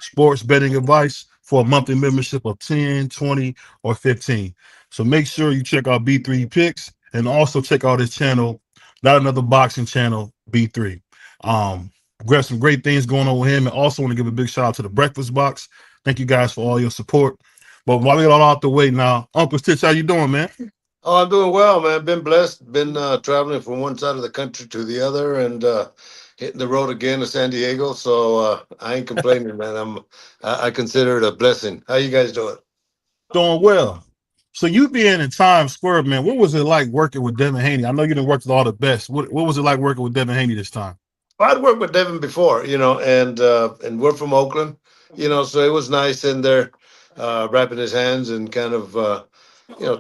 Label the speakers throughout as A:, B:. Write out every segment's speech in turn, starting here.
A: sports betting advice for a monthly membership of 10, 20, or 15. So make sure you check out B3 Picks and also check out his channel, Not Another Boxing Channel, B3. Um, we got some great things going on with him. And also want to give a big shout out to the Breakfast Box. Thank you guys for all your support. But while we get all out the way now, Uncle Stitch, how you doing, man?
B: Oh, I'm doing well, man. Been blessed. Been traveling from one side of the country to the other, and hitting the road again to San Diego. So I ain't complaining, man. I consider it a blessing. How you guys doing?
A: Doing well. So you being in Times Square, man, what was it like working with Devin Haney? I know you didn't work with all the best. What was it like working with Devin Haney this time?
B: Well, I'd worked with Devin before, and we're from Oakland, so it was nice in there, wrapping his hands and kind of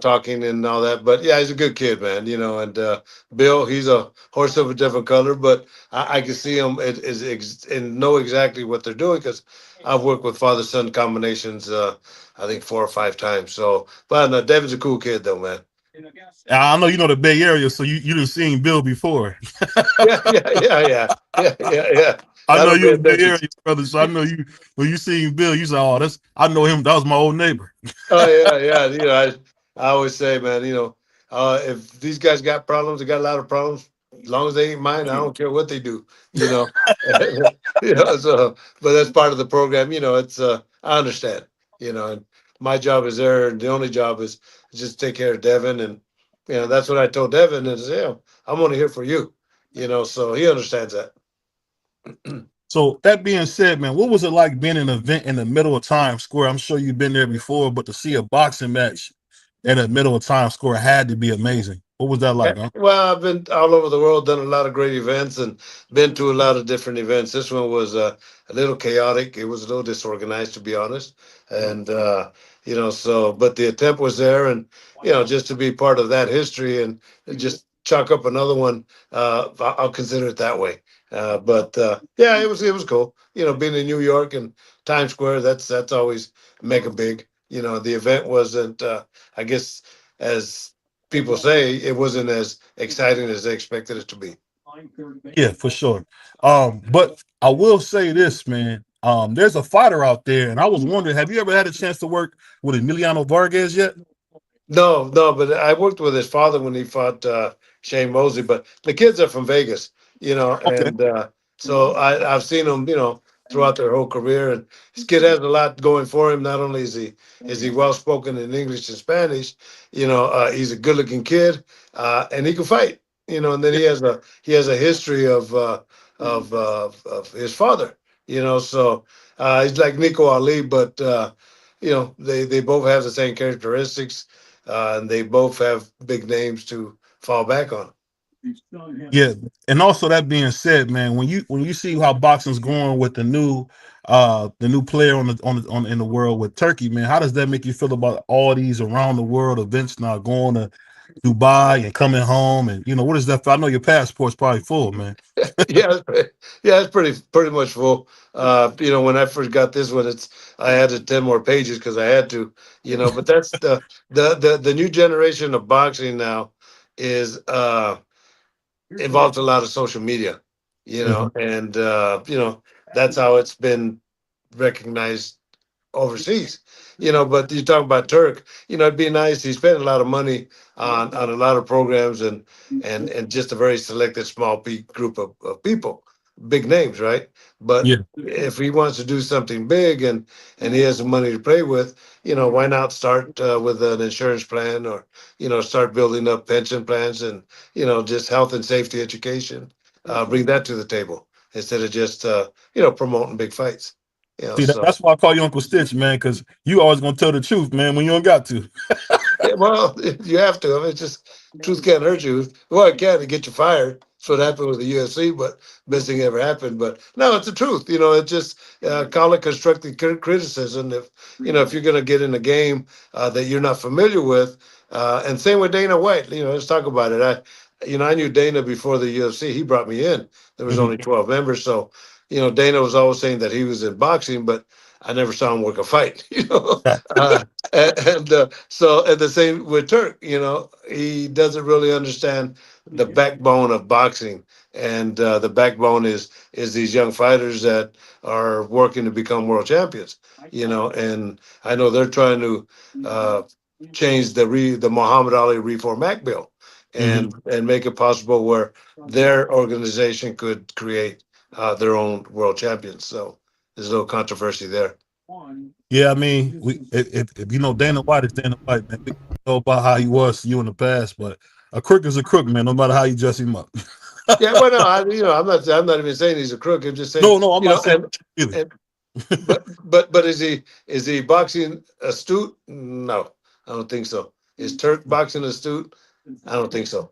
B: talking and all that. But yeah, he's a good kid, man. And Bill, he's a horse of a different color, but I can see him and know exactly what they're doing because I've worked with father son combinations, I think 4 or 5 times. So, but no, Devin's a cool kid, though, man.
A: I know you know the Bay Area, so you done seen Bill before.
B: Yeah, yeah, yeah, yeah, yeah, yeah, yeah.
A: I know
B: That'll be
A: you
B: a
A: in the Bay
B: difference.
A: Area, brother. So I know you when you seen Bill, you said, "Oh, that's I know him. That was my old neighbor."
B: Oh yeah, yeah. I always say, man, if these guys got problems, they got a lot of problems. As long as they ain't mine, I don't care what they do. You know, So, but that's part of the program. It's I understand. And my job is there, and the only job is just take care of Devin, and that's what I told Devin is, I'm only here for you. So he understands that.
A: So that being said, man, what was it like being in an event in the middle of Times Square? I'm sure you've been there before, but to see a boxing match in the middle of Times Square had to be amazing. What was that
B: Yeah,
A: like, huh?
B: well, I've been all over the world, done a lot of great events, and been to a lot of different events. This one was a little chaotic. It was a little disorganized, to be honest. And but the attempt was there, and just to be part of that history and just chalk up another one, I'll consider it that way. But yeah, it was cool. Being in New York and Times Square, that's always mega big. The event wasn't, I guess, as people say, it wasn't as exciting as they expected it to be.
A: Yeah, for sure. But I will say this, man. There's a fighter out there, and I was wondering, have you ever had a chance to work with Emiliano Vargas yet?
B: No, no, but I worked with his father when he fought Shane Mosley. But the kids are from Vegas,
A: Okay.
B: and so I've seen them, throughout their whole career. And this kid has a lot going for him. Not only is he well spoken in English and Spanish, he's a good looking kid, and he can fight. And then he has a history of his father. So he's like Nico Ali, but they both have the same characteristics, and they both have big names to fall back on.
A: Yeah, and also that being said, man, when you see how boxing's going with the new player on in the world with Turkey, man, how does that make you feel about all these around the world events now going to Dubai and coming home and what is that? I know your passport's probably full, man.
B: Yeah, it's pretty much full. When I first got this one, I added 10 more pages because I had to. But that's the new generation of boxing now is involves a lot of social media.
A: Mhm.
B: And that's how it's been recognized overseas. But you talk about Turk, it'd be nice. He spent a lot of money on a lot of programs and just a very selected small group of people, big names, right? But
A: Yeah,
B: if he wants to do something big and he has the money to play with, why not start with an insurance plan or start building up pension plans and just health and safety education, bring that to the table instead of just promoting big fights.
A: see
B: So
A: that's why I call you Uncle Stitch, man, because you always gonna tell the truth, man, when you don't got to.
B: yeah, well, you have to. I mean, it's just truth can't hurt you. Well, it can to get you fired. That's what happened with the UFC, but best thing ever happened. But no, it's the truth. It's just call it constructive criticism. If you're going to get in a game that you're not familiar with, and same with Dana White. Let's talk about it. I knew Dana before the UFC. He brought me in. There was
A: Mhm.
B: only 12 members, so Dana was always saying that he was in boxing, but I never saw him work a fight. And the same with Turk, he doesn't really understand the backbone of boxing and the backbone is these young fighters that are working to become world champions. And I know they're trying to uh, change the Muhammad Ali Reform Act bill
A: Hmm.
B: and make it possible where their organization could create their own world champions. So there's no controversy there.
A: Yeah, I mean, if you know Dana White is Dana White, man. We know about how he was to you in the past, but a crook is a crook, man. No matter how you dress him up.
B: Yeah, well, no, I'm not even saying he's a crook. I'm just saying,
A: No, no, I'm not saying either.
B: and but is he boxing astute? No, I don't think so. Is Turk boxing astute? I don't think so.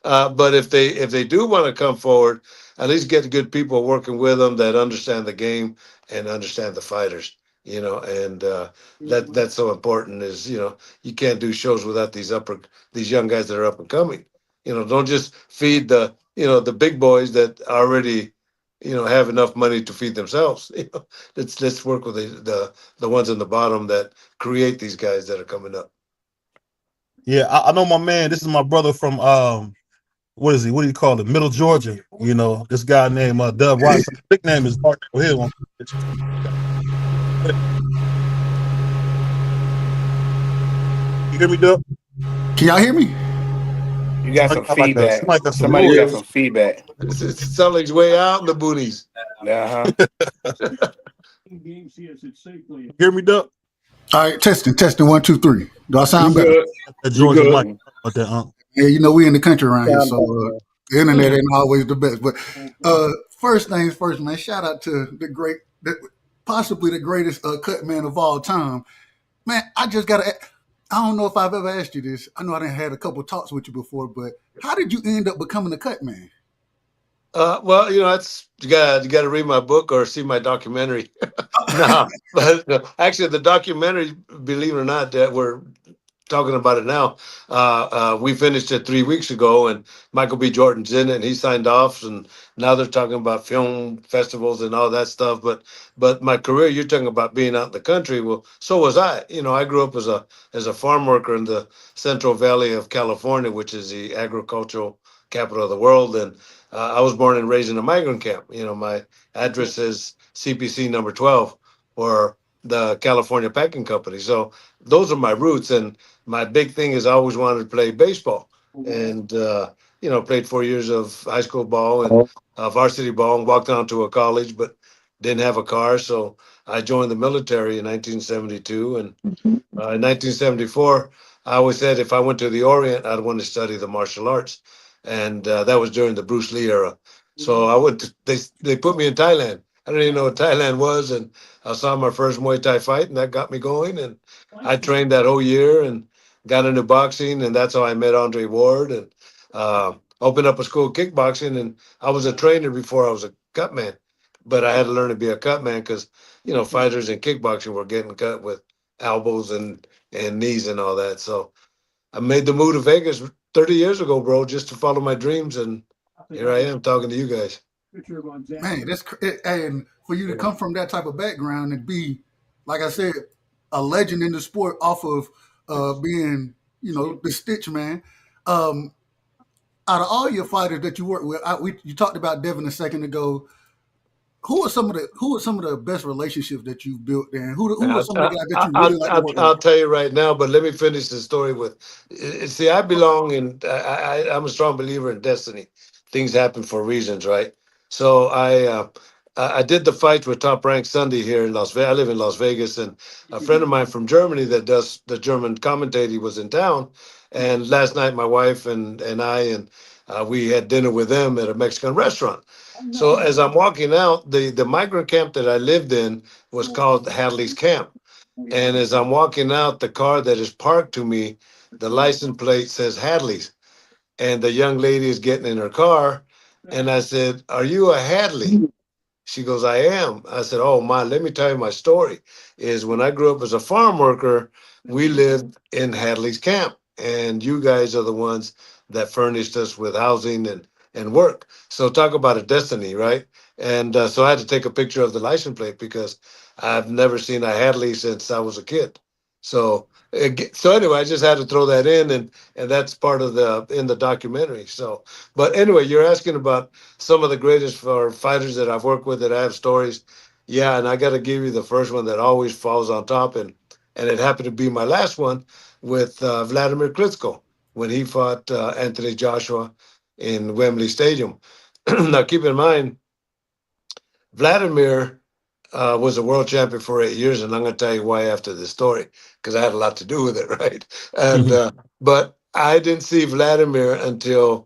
B: But if they do want to come forward, at least get good people working with them that understand the game and understand the fighters. And that's so important. Is you can't do shows without these young guys that are up and coming. Don't just feed the big boys that already have enough money to feed themselves. Let's work with the ones in the bottom that create these guys that are coming up.
A: Yeah, I know my man. This is my brother from what is he? What do you call it? Middle Georgia. This guy named Dub Watson. Big name is Mark Hill. You hear me, Dub?
C: Can y'all hear me?
D: You got some feedback.
A: Somebody got some
D: Somebody got
A: noise.
D: some feedback.
B: It sounds like he's way out in the boonies.
D: Uh huh.
A: You hear me, Dub?
C: All right, testing, 1, 2, 3. Do I
D: You
C: sound better?
D: good?
A: That
D: You
A: Georgia
D: good?
A: Mike. About that,
C: Yeah, we in the country around here,
D: Sound
C: so
D: better.
C: the internet ain't always the best. But first things first, man. Shout out to possibly the greatest cut man of all time, man. I just gotta. I don't know if I've ever asked you this. I know I done had a couple talks with you before, but how did you end up becoming a cut man?
B: Well, that's you got to read my book or see my documentary. No, but no, actually, the documentary, believe it or not, that we're talking about it now. We finished it 3 weeks ago, and Michael B. Jordan's in it, and he signed off. And now they're talking about film festivals and all that stuff. But my career, you're talking about being out in the country. Well, so was I. I grew up as a farm worker in the Central Valley of California, which is the agricultural capital of the world, and I was born and raised in a migrant camp. My address is CPC number 12 for the California Packing Company. So those are my roots, and my big thing is I always wanted to play baseball, and played 4 years of high school ball and varsity ball, and walked on to a college, but didn't have a car, so I joined the military in 1972, and in 1974, I always said if I went to the Orient, I'd want to study the martial arts, and that was during the Bruce Lee era. So I went. They put me in Thailand. I didn't even know what Thailand was, and I saw my first Muay Thai fight, and that got me going. And I trained that whole year and got into boxing, and that's how I met Andre Ward and opened up a school of kickboxing. And I was a trainer before I was a cut man, but I had to learn to be a cut man because fighters in kickboxing were getting cut with elbows and knees and all that. So I made the move to Vegas 30 years ago, bro, just to follow my dreams, and here I am talking to you guys.
C: Man, and for you to come from that type of background and be, like I said, a legend in the sport off of being, the Stitch man. Um, Out of all your fighters that you work with, you talked about Devin a second ago. Who are some of the best relationships that you've built, and who are
B: I'll,
C: some of the
B: I'll,
C: guys that you really
B: I'll,
C: like to
B: I'll
C: work with?
B: I'll tell you right now, but let me finish the story with. See, I belong in. I'm a strong believer in destiny. Things happen for reasons, right? So I did the fight with Top Rank Sunday here in Las Vegas. I live in Las Vegas, and a friend of mine from Germany that does the German commentating was in town, and last night my wife and I and we had dinner with them at a Mexican restaurant. So as I'm walking out, the migrant camp that I lived in was called Hadley's Camp. And as I'm walking out, the car that is parked to me, the license plate says Hadley's. And the young lady is getting in her car. And I said, "Are you a Hadley?" She goes, "I am." I said, "Oh my, let me tell you my story. Is when I grew up as a farm worker, we lived in Hadley's camp, and you guys are the ones that furnished us with housing and work. So talk about a destiny, right?" And so I had to take a picture of the license plate because I've never seen a Hadley since I was a kid. So anyway, I just had to throw that in, and that's part of the in the documentary. So, but anyway, you're asking about some of the greatest for fighters that I've worked with that I have stories. Yeah, and I got to give you the first one that always falls on top, and it happened to be my last one with Vladimir Klitschko when he fought Anthony Joshua in Wembley Stadium. Now, keep in mind, Vladimir was a world champion for 8 years, and I'm going to tell you why after this story because I had a lot to do with it, right? And
A: Mhm.
B: but I didn't see Vladimir until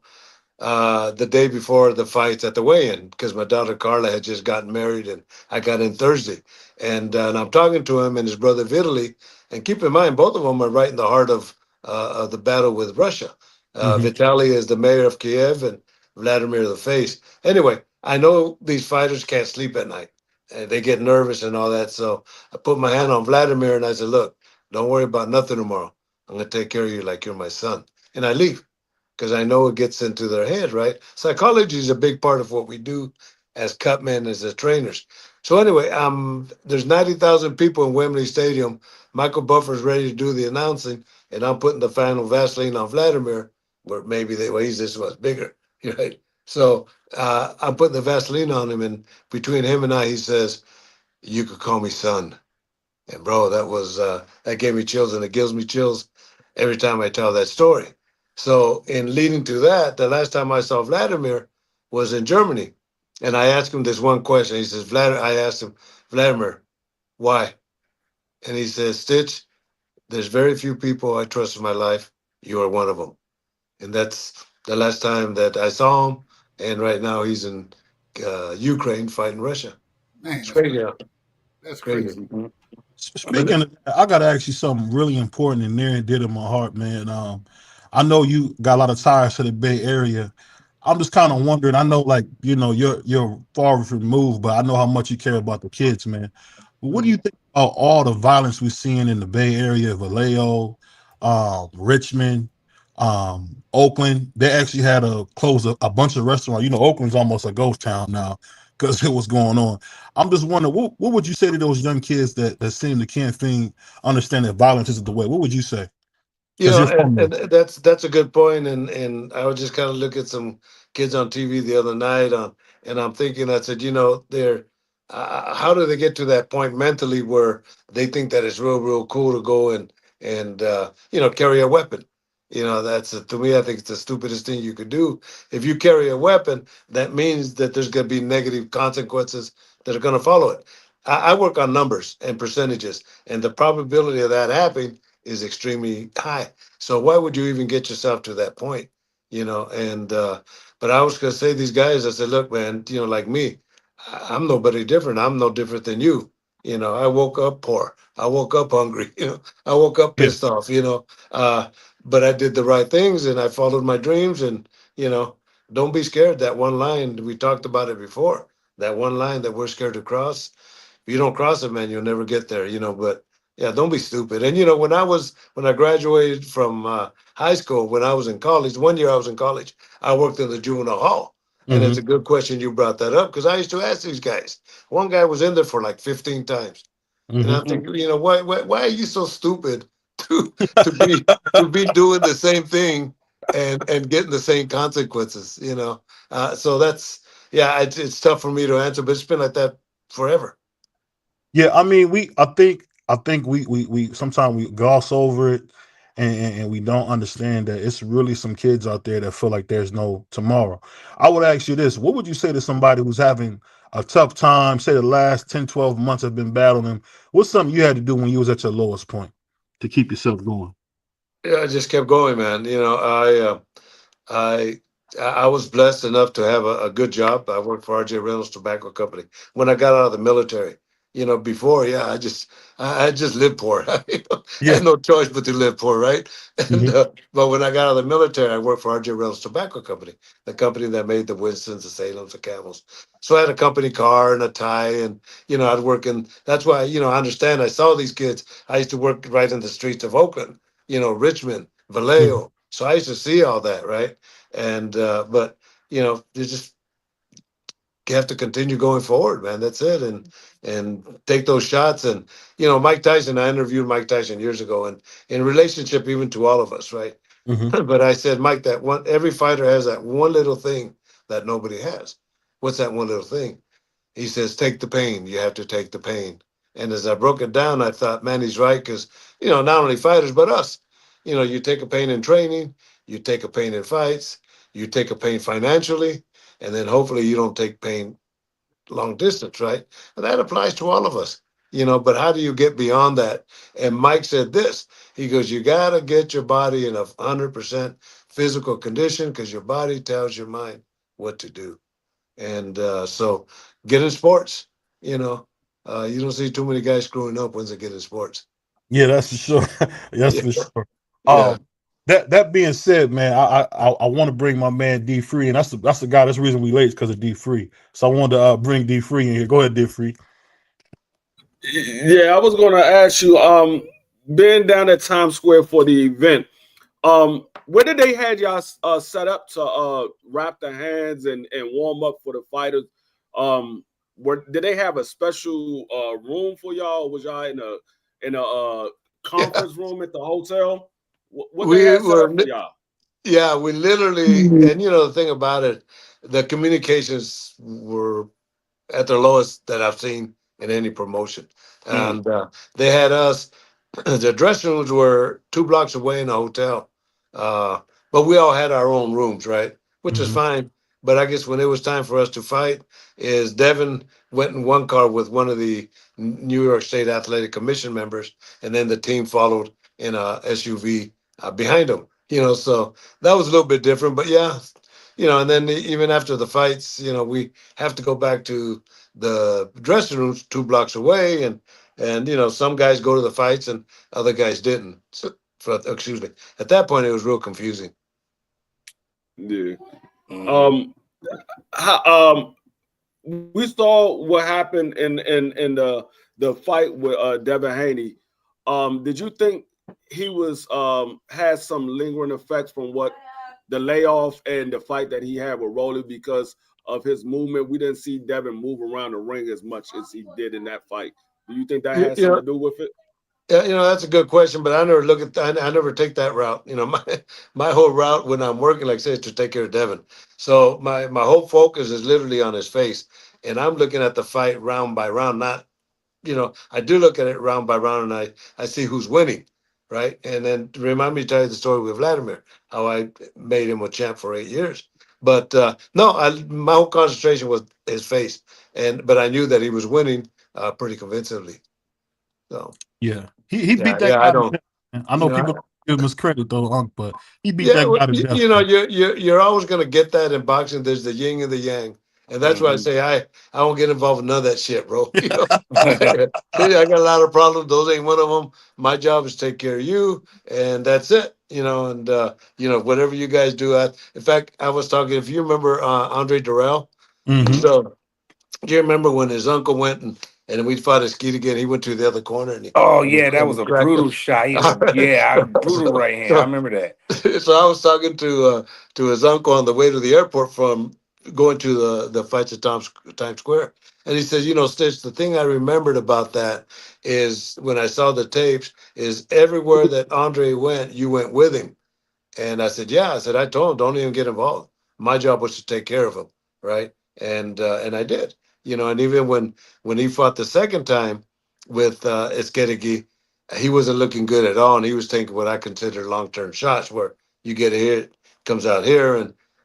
B: the day before the fights at the weigh-in because my daughter Carla had just gotten married and I got in Thursday, and I'm talking to him and his brother Vitaly, and keep in mind both of them are right in the heart of the battle with Russia.
A: Mhm.
B: Vitaly is the mayor of Kiev and Vladimir the face. Anyway, I know these fighters can't sleep at night. They get nervous and all that. So I put my hand on Vladimir and I said, "Look, don't worry about nothing tomorrow. I'm gonna take care of you like you're my son." And I leave because I know it gets into their head, right? Psychology is a big part of what we do as cutmen, as the trainers. So anyway, there's 90,000 people in Wembley Stadium. Michael Buffer's ready to do the announcing, and I'm putting the final Vaseline on Vladimir, where maybe well, he's this much bigger, right? So I'm putting the Vaseline on him, and between him and I, he says, "You could call me son." And bro, that gave me chills, and it gives me chills every time I tell that story. So in leading to that, the last time I saw Vladimir was in Germany, and I asked him this one question. He says, "Vladimir," I asked him, "Vladimir, why?" And he says, "Stitch, there's very few people I trust in my life. You are one of them." And that's the last time that I saw him. And right now he's in Ukraine fighting Russia.
C: Man,
B: It's
C: that's
B: crazy,
C: crazy.
B: huh?
C: That's
B: Crazy.
C: crazy.
A: Speaking of that, I gotta ask you something really important and near and dear to my heart, man. I know you got a lot of ties to the Bay Area. I'm just kind of wondering. I know, like you're far removed, but I know how much you care about the kids, man. But what do you
B: Mhm.
A: think about all the violence we're seeing in the Bay Area, Vallejo, Richmond, Oakland? They actually had to close a bunch of restaurants. You know, Oakland's almost a ghost town now because of what's going on. I'm just wondering, what would you say to those young kids that seem to can't think, understand that violence isn't the way? What would you say?
B: You
A: Because
B: know,
A: you're from there.
B: and that's a good point. And I was just kind of look at some kids on TV the other night and I'm thinking, I said, they're how do they get to that point mentally where they think that it's real cool to go and carry a weapon? That's to me, I think it's the stupidest thing you could do. If you carry a weapon, that means that there's going to be negative consequences that are going to follow it. I work on numbers and percentages, and the probability of that happening is extremely high. So why would you even get yourself to that point? And but I was gonna say these guys, I said, look, man, like me, I'm nobody different. I'm no different than you. I woke up poor. I woke up hungry. I woke up
A: Yeah.
B: pissed off. But I did the right things and I followed my dreams. And don't be scared. That one line we talked about it before. That one line that we're scared to cross, if you don't cross it, man, you'll never get there, But yeah, don't be stupid. And when I graduated from high school, when I was in college, one year I was in college, I worked in the juvenile hall. And it's
A: Mm-hmm.
B: a good question you brought that up because I used to ask these guys. One guy was in there for like 15 times. And
A: Mm-hmm.
B: I'm thinking, why are you so stupid to to be to be doing the same thing and getting the same consequences? So that's yeah, it's tough for me to answer, but it's been like that forever.
A: Yeah, I mean, I think we sometimes we gloss over it, and we don't understand that it's really some kids out there that feel like there's no tomorrow. I would ask you this: what would you say to somebody who's having a tough time? Say the last 10, 12 months have been battling. What's something you had to do when you was at your lowest point to keep yourself going?
B: Yeah, I just kept going, man. I I was blessed enough to have a good job. I worked for RJ Reynolds Tobacco Company when I got out of the military. Before, yeah, I just lived poor. I
A: Yeah.
B: had no choice but to live poor, right? And
A: Hmm.
B: but when I got out of the military, I worked for RJ Reynolds Tobacco Company, the company that made the Winstons, the Salems, the Camels. So I had a company car and a tie, and I'd work in. That's why I understand. I saw these kids. I used to work right in the streets of Oakland, Richmond,
A: Hmm.
B: Vallejo. So I used to see all that, right? And but they just have to continue going forward, man. That's it, and take those shots. And Mike Tyson. I interviewed Mike Tyson years ago, and in relationship, even to all of us, right?
A: Hmm.
B: But I said, Mike, that one every fighter has that one little thing that nobody has. What's that one little thing? He says, take the pain. You have to take the pain. And as I broke it down, I thought, man, he's right. Because, not only fighters, but us. You take a pain in training, you take a pain in fights, you take a pain financially, and then hopefully you don't take pain long distance, right? And that applies to all of us, but how do you get beyond that? And Mike said this. He goes, you got to get your body in 100% physical condition because your body tells your mind what to do. And so get in sports. You know, you don't see too many guys screwing up once they get in sports.
A: Yeah, that's for sure. That's
B: Yeah,
A: for sure.
B: yeah,
A: That being said, man, I want to bring my man D Free, and that's the guy. That's the reason we late because of D Free. So I wanted to bring D Free in here. Go ahead, D Free.
E: Yeah, I was going to ask you, being down at Times Square for the event, where did they had y'all set up to wrap the hands and warm up for the fighters? Did they have a special room for y'all? Or was y'all in a
B: yeah.
E: conference room at the hotel? What they
B: We
E: had set
B: were,
E: up for y'all?
B: yeah, we literally, and the thing about it, the communications were at their lowest that I've seen in any promotion.
E: Mm,
B: And they had us, the dressing rooms were 2 blocks away in a hotel. Uh, but we all had our own rooms, right? Which is
A: Hmm.
B: fine. But I guess when it was time for us to fight, is Devin went in one car with one of the New York State Athletic Commission members, and then the team followed in a SUV behind him. So that was a little bit different. But yeah, and then even after the fights, we have to go back to the dressing rooms 2 blocks away, and some guys go to the fights and other guys didn't. So, excuse me. At that point, it was real confusing.
E: yeah.
D: Mm-hmm.
E: Um, how, we saw what happened in the fight with Devin Haney. Did you think he was had some lingering effects from what the layoff and the fight that he had with Rolly because of his movement? We didn't see Devin move around the ring as much as he did in that fight. Do you think that
B: You,
E: had
B: you
E: something
B: know,
E: to do with it?
B: yeah, that's a good question, but I never look at that. I never take that route. My whole route when I'm working, like I said, is to take care of Devin. So my whole focus is literally on his face, and I'm looking at the fight round by round, not I do look at it round by round and I see who's winning, right? And then remind me to tell you the story with Vladimir, how I made him a champ for 8 years. But no, my whole concentration was his face, but I knew that he was winning pretty convincingly. So
A: Yeah, he beat
B: yeah,
A: that
B: yeah, I
A: guy to
B: don't,
A: death. Man. I
B: you
A: know
B: know,
A: people give him his credit though, Unc, but he beat
B: yeah,
A: that
B: well,
A: guy to death, man.
B: you're always gonna get that in boxing. There's the yin and the yang, and that's why I
D: Mm-hmm.
B: say I don't get involved in none of that shit, bro. I got a lot of problems. Those ain't one of them. My job is to take care of you, and that's it. And whatever you guys do. In fact, I was talking. If you remember Andre Durrell,
A: Hmm.
B: so do you remember when his uncle went and we fought a skeet again? He went to the other corner
D: Oh
B: and he,
D: yeah, that
B: and he
D: was a
B: cracked him.
D: brutal shot. Brutal
B: so,
D: right hand. I
B: so
D: remember that.
B: so I was talking to his uncle on the way to the airport from going to the fights at Times Square, and he says, Stitch, the thing I remembered about that is when I saw the tapes, is everywhere that Andre went, you went with him. And I said, yeah. I said, I told him, don't even get involved. My job was to take care of him, right? And I did, And even when he fought the second time with Eskedigi, he wasn't looking good at all, and he was taking what I consider long-term shots, where you get here, it comes out here,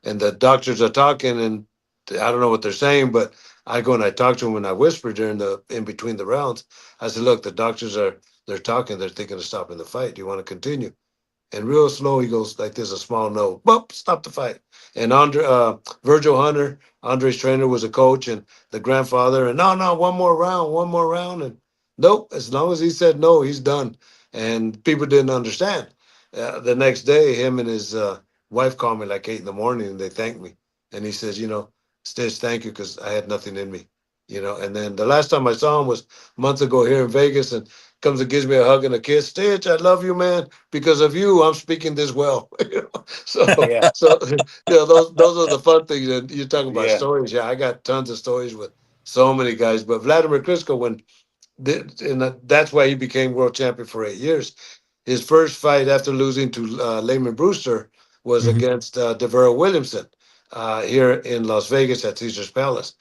B: and the doctors are talking, and I don't know what they're saying, but I go and I talk to him, and I whisper during the in between the rounds. I said, look, the doctors they're talking, they're thinking of stopping the fight. Do you want to continue? And real slow, he goes like this, a small no. Bump, stop the fight. And Virgil Hunter, Andre's trainer, was a coach and the grandfather. And no, no, one more round, one more round. And nope, as long as he said no, he's done. And people didn't understand. The next day, him and his wife called me like 8 in the morning and they thanked me. And he says, Stitch, thank you because I had nothing in me. And then the last time I saw him was months ago here in Vegas. And comes and gives me a hug and a kiss. Stitch, I love you, man. Because of you, I'm speaking this well. So,
D: Yeah.
B: those are the fun things. And you're talking about
D: Yeah.
B: stories. Yeah, I got tons of stories with so many guys. But Vladimir Klitschko, that's why he became world champion for 8 years. His first fight after losing to Lehman Brewster was
A: Hmm.
B: against Devereux Williamson here in Las Vegas at Caesar's Palace.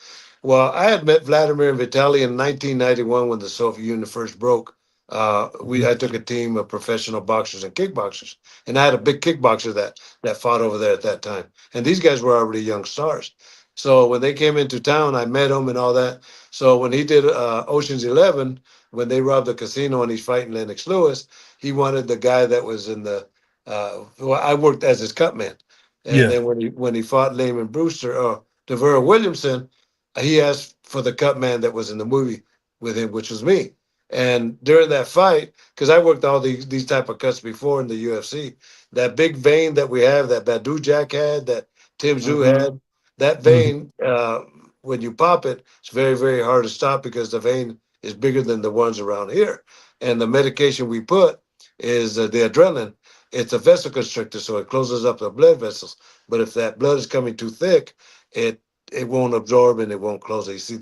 B: Well, I had met Vladimir and Vitaly in 1991 when the Soviet Union first broke. I took a team of professional boxers and kickboxers, and I had a big kickboxer that fought over there at that time. And these guys were already young stars. So when they came into town, I met them and all that. So when he did Ocean's 11, when they robbed the casino and he's fighting Lennox Lewis, he wanted the guy that was in the. Well, I worked as his cut man, and
A: Yeah.
B: then when he fought Lehman Brewster or Devereux Williamson, he asked for the cut man that was in the movie with him, which was me. And during that fight, because I worked all these type of cuts before in the UFC, that big vein that we have, that Badu Jack had, that Tim Zoo
D: Mm-hmm.
B: had, that
A: Hmm.
B: vein, when you pop it, it's very, very hard to stop because the vein is bigger than the ones around here. And the medication we put is the adrenaline. It's a vessel constrictor, so it closes up the blood vessels. But if that blood is coming too thick, it it won't absorb and it won't close. You see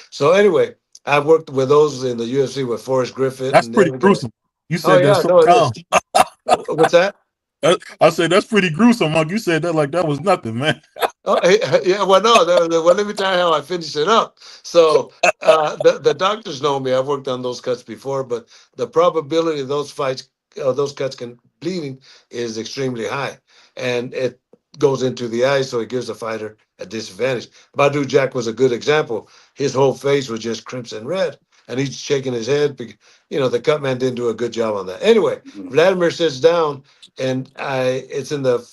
B: so anyway, I've worked with those in the UFC with Forrest Griffith
A: That's
B: and
A: pretty
B: everything.
A: gruesome. You
B: Oh
A: said that
B: yeah,
A: so
B: no, it
A: calm.
B: is. What's that?
A: I said that's pretty gruesome, Monk. You said that like that was nothing, man.
B: Oh, yeah. Well, no. Well, let me tell you how I finish it up. So the doctors know me. I've worked on those cuts before, but the probability of those fights, those cuts can bleeding is extremely high, and it goes into the eye, so it gives the fighter a disadvantage. Badu Jack was a good example. His whole face was just crimson red, and he's shaking his head. The cut man didn't do a good job on that. Anyway, Vladimir sits down, and it's in the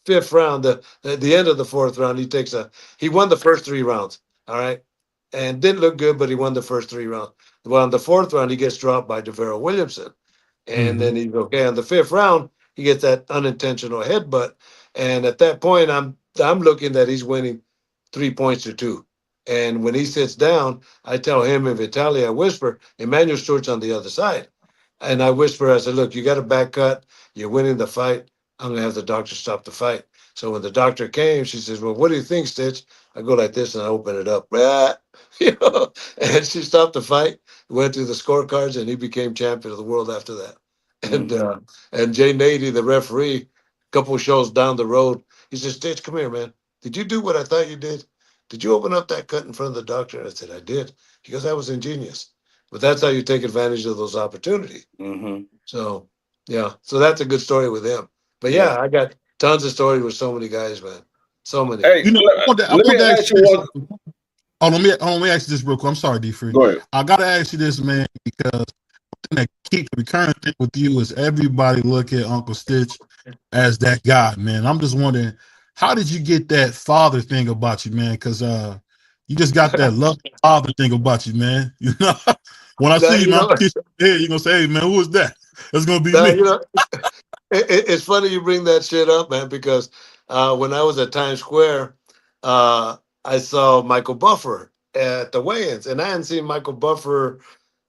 B: fifth round, the end of the fourth round, he won the first 3 rounds. All right. And didn't look good, but he won the first 3 rounds. Well, in the fourth round, he gets dropped by Devereux Williamson. And
A: Hmm.
B: then he's okay. On the fifth round, he gets that unintentional headbutt. And at that point, I'm looking that he's winning 3 points to two. And when he sits down, I tell him in Vitaly, I whisper, Emmanuel Stewart's on the other side. And I whisper, I said, look, you got a back cut. You're winning the fight. I'm going to have the doctor stop the fight. So when the doctor came, she says, well, what do you think, Stitch? I go like this and I open it up. And she stopped the fight, went through the scorecards, and he became champion of the world after that. And
D: Mm-hmm.
B: and Jay Nady, the referee, a couple shows down the road, he says, Stitch, come here, man. Did you do what I thought you did? Did you open up that cut in front of the doctor? I said, I did. He goes, that was ingenious. But that's how you take advantage of those opportunities.
D: Mm-hmm.
B: So yeah, so that's a good story with him. But
D: Yeah.
B: yeah, I got tons of stories with so many guys, man. So many.
E: Hey,
A: I
E: let me
A: want to ask
E: ask you
A: you this.
E: one.
A: Oh, let me ask you this real quick. I'm sorry, D Free.
E: Go ahead.
A: I gotta ask you this, man, because the thing that keeps the recurring thing with you is everybody look at Uncle Stitch as that guy, man. I'm just wondering, how did you get that father thing about you, man? Because you just got that love father thing about you, man. When I
B: Now,
A: see you, man, I'm kissing your head. You're gonna say, hey, man, who is that? That's gonna be
B: now,
A: me.
B: it's funny you bring that shit up, man, because when I was at Times Square, I saw Michael Buffer at the weigh-ins, and I hadn't seen Michael Buffer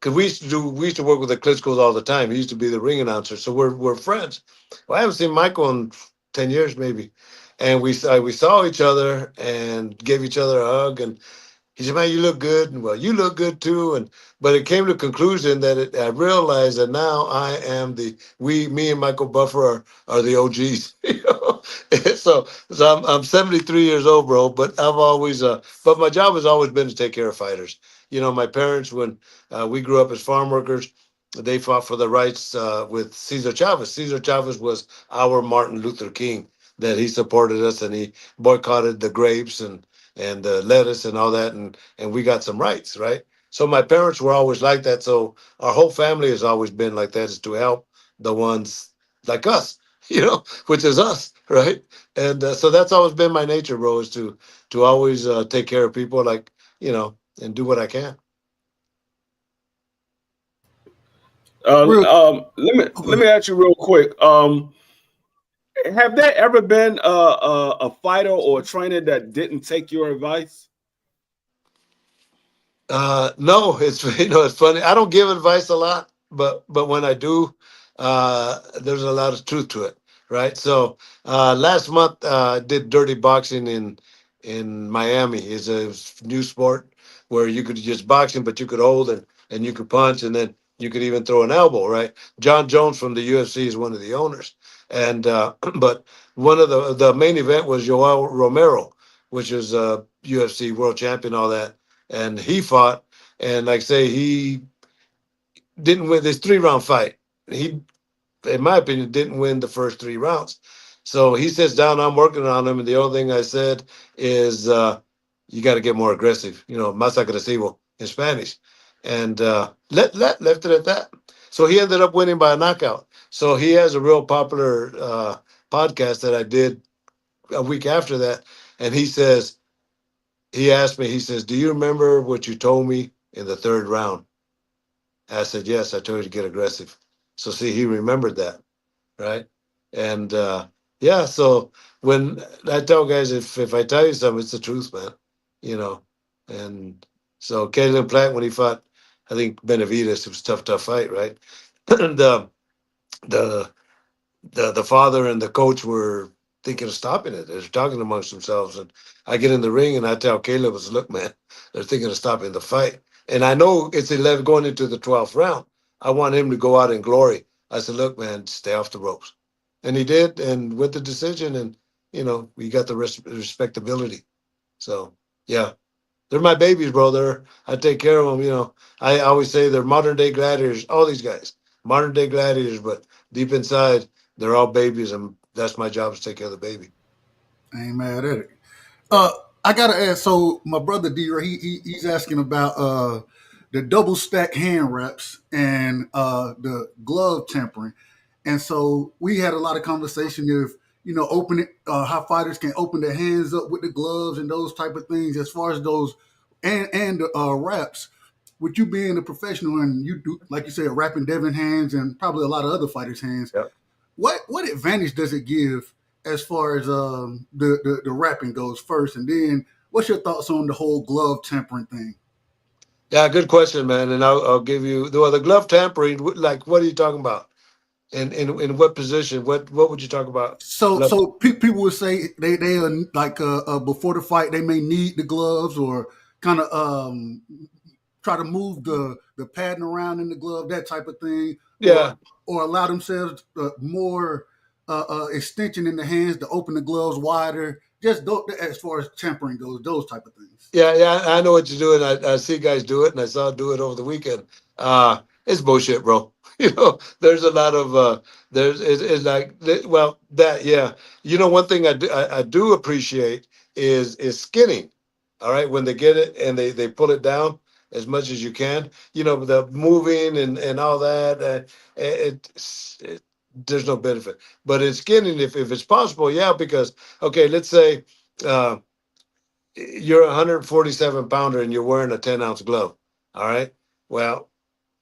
B: because we used to work with the Klitschko's all the time. He used to be the ring announcer, so we're friends. Well, I haven't seen Michael in 10 years, maybe, and we saw each other and gave each other a hug, and he said, "Man, you look good." And well, you look good too. And but it came to the conclusion that I realized that now I am me and Michael Buffer are the OGs. So I'm 73 years old, bro. But I've always but my job has always been to take care of fighters. My parents, when we grew up as farm workers, they fought for the rights with Cesar Chavez. Cesar Chavez was our Martin Luther King. That he supported us and he boycotted the grapes and the lettuce and all that, and we got some rights, right? So my parents were always like that. So our whole family has always been like that, is to help the ones like us, which is us, right? And so that's always been my nature, bro, is to always take care of people, like and do what I can.
C: Real
E: Let me ask you real quick. Have there ever been a fighter or a trainer that didn't take your advice?
B: No, it's it's funny. I don't give advice a lot. but when I do, there's a lot of truth to it, right? So last month I did dirty boxing in Miami. It's a new sport where you could just boxing, but you could hold and you could punch, and then you could even throw an elbow, right? John Jones from the UFC is one of the owners, and but one of the main event was Joel Romero, which is a UFC world champion, all that, and he fought, and like I say, he didn't win this 3 round fight. He, in my opinion, didn't win the first 3 rounds. So he sits down. I'm working on him, and the only thing I said is, "You got to get more aggressive." Más agresivo in Spanish, and left it at that. So he ended up winning by a knockout. So he has a real popular podcast that I did a week after that, and he asked me, he says, "Do you remember what you told me in the third round?" I said, "Yes, I told you to get aggressive." So see, he remembered that, right? And yeah, so when I tell guys, if I tell you something, it's the truth, man. You know, and so Caleb Plant when he fought, I think Benavides, it was a tough fight, right? and the the father and the coach were thinking of stopping it. They're talking amongst themselves, and I get in the ring and I tell Caleb, "Look, man, they're thinking of stopping the fight." And I know it's 11 going into the 12th round. I want him to go out in glory. I said, "Look, man, stay off the ropes," and he did, and with the decision, and we got the respectability. So yeah, they're my babies, bro. I take care of them. I always say they're modern day gladiators. All these guys, modern day gladiators, but deep inside, they're all babies, and that's my job is to take care of the baby.
C: I ain't mad at it. Uh, I gotta ask. So my brother D, he's asking about the double stack hand wraps and the glove tempering. And so we had a lot of conversation if open it, how fighters can open their hands up with the gloves and those type of things. As far as those and the wraps, with you being a professional and you do like you said, wrapping Devin hands and probably a lot of other fighters' hands,
B: Yeah.
C: what advantage does it give as far as the wrapping goes first, and then what's your thoughts on the whole glove tempering thing?
B: Yeah, good question, man. And I'll give you the glove tampering. Like, what are you talking about? In what position? What would you talk about?
C: So
B: Glove.
C: so people would say they are like before the fight they may need the gloves or kind of try to move the padding around in the glove, that type of thing,
B: Yeah,
C: or allow themselves more extension in the hands to open the gloves wider. Just as far as tempering goes, those type of things.
B: yeah. I know what you're doing. I see guys do it, and I saw it do it over the weekend. It's bullshit, bro. There's a lot of it's like well that yeah. One thing I do appreciate is skinning. All right, when they get it and they pull it down as much as you can. The moving and all that. It there's no benefit, but in skinning, if it's possible, yeah. Because okay, let's say. Uh, you're a 147 pounder and you're wearing a 10-ounce glove. All right. Well,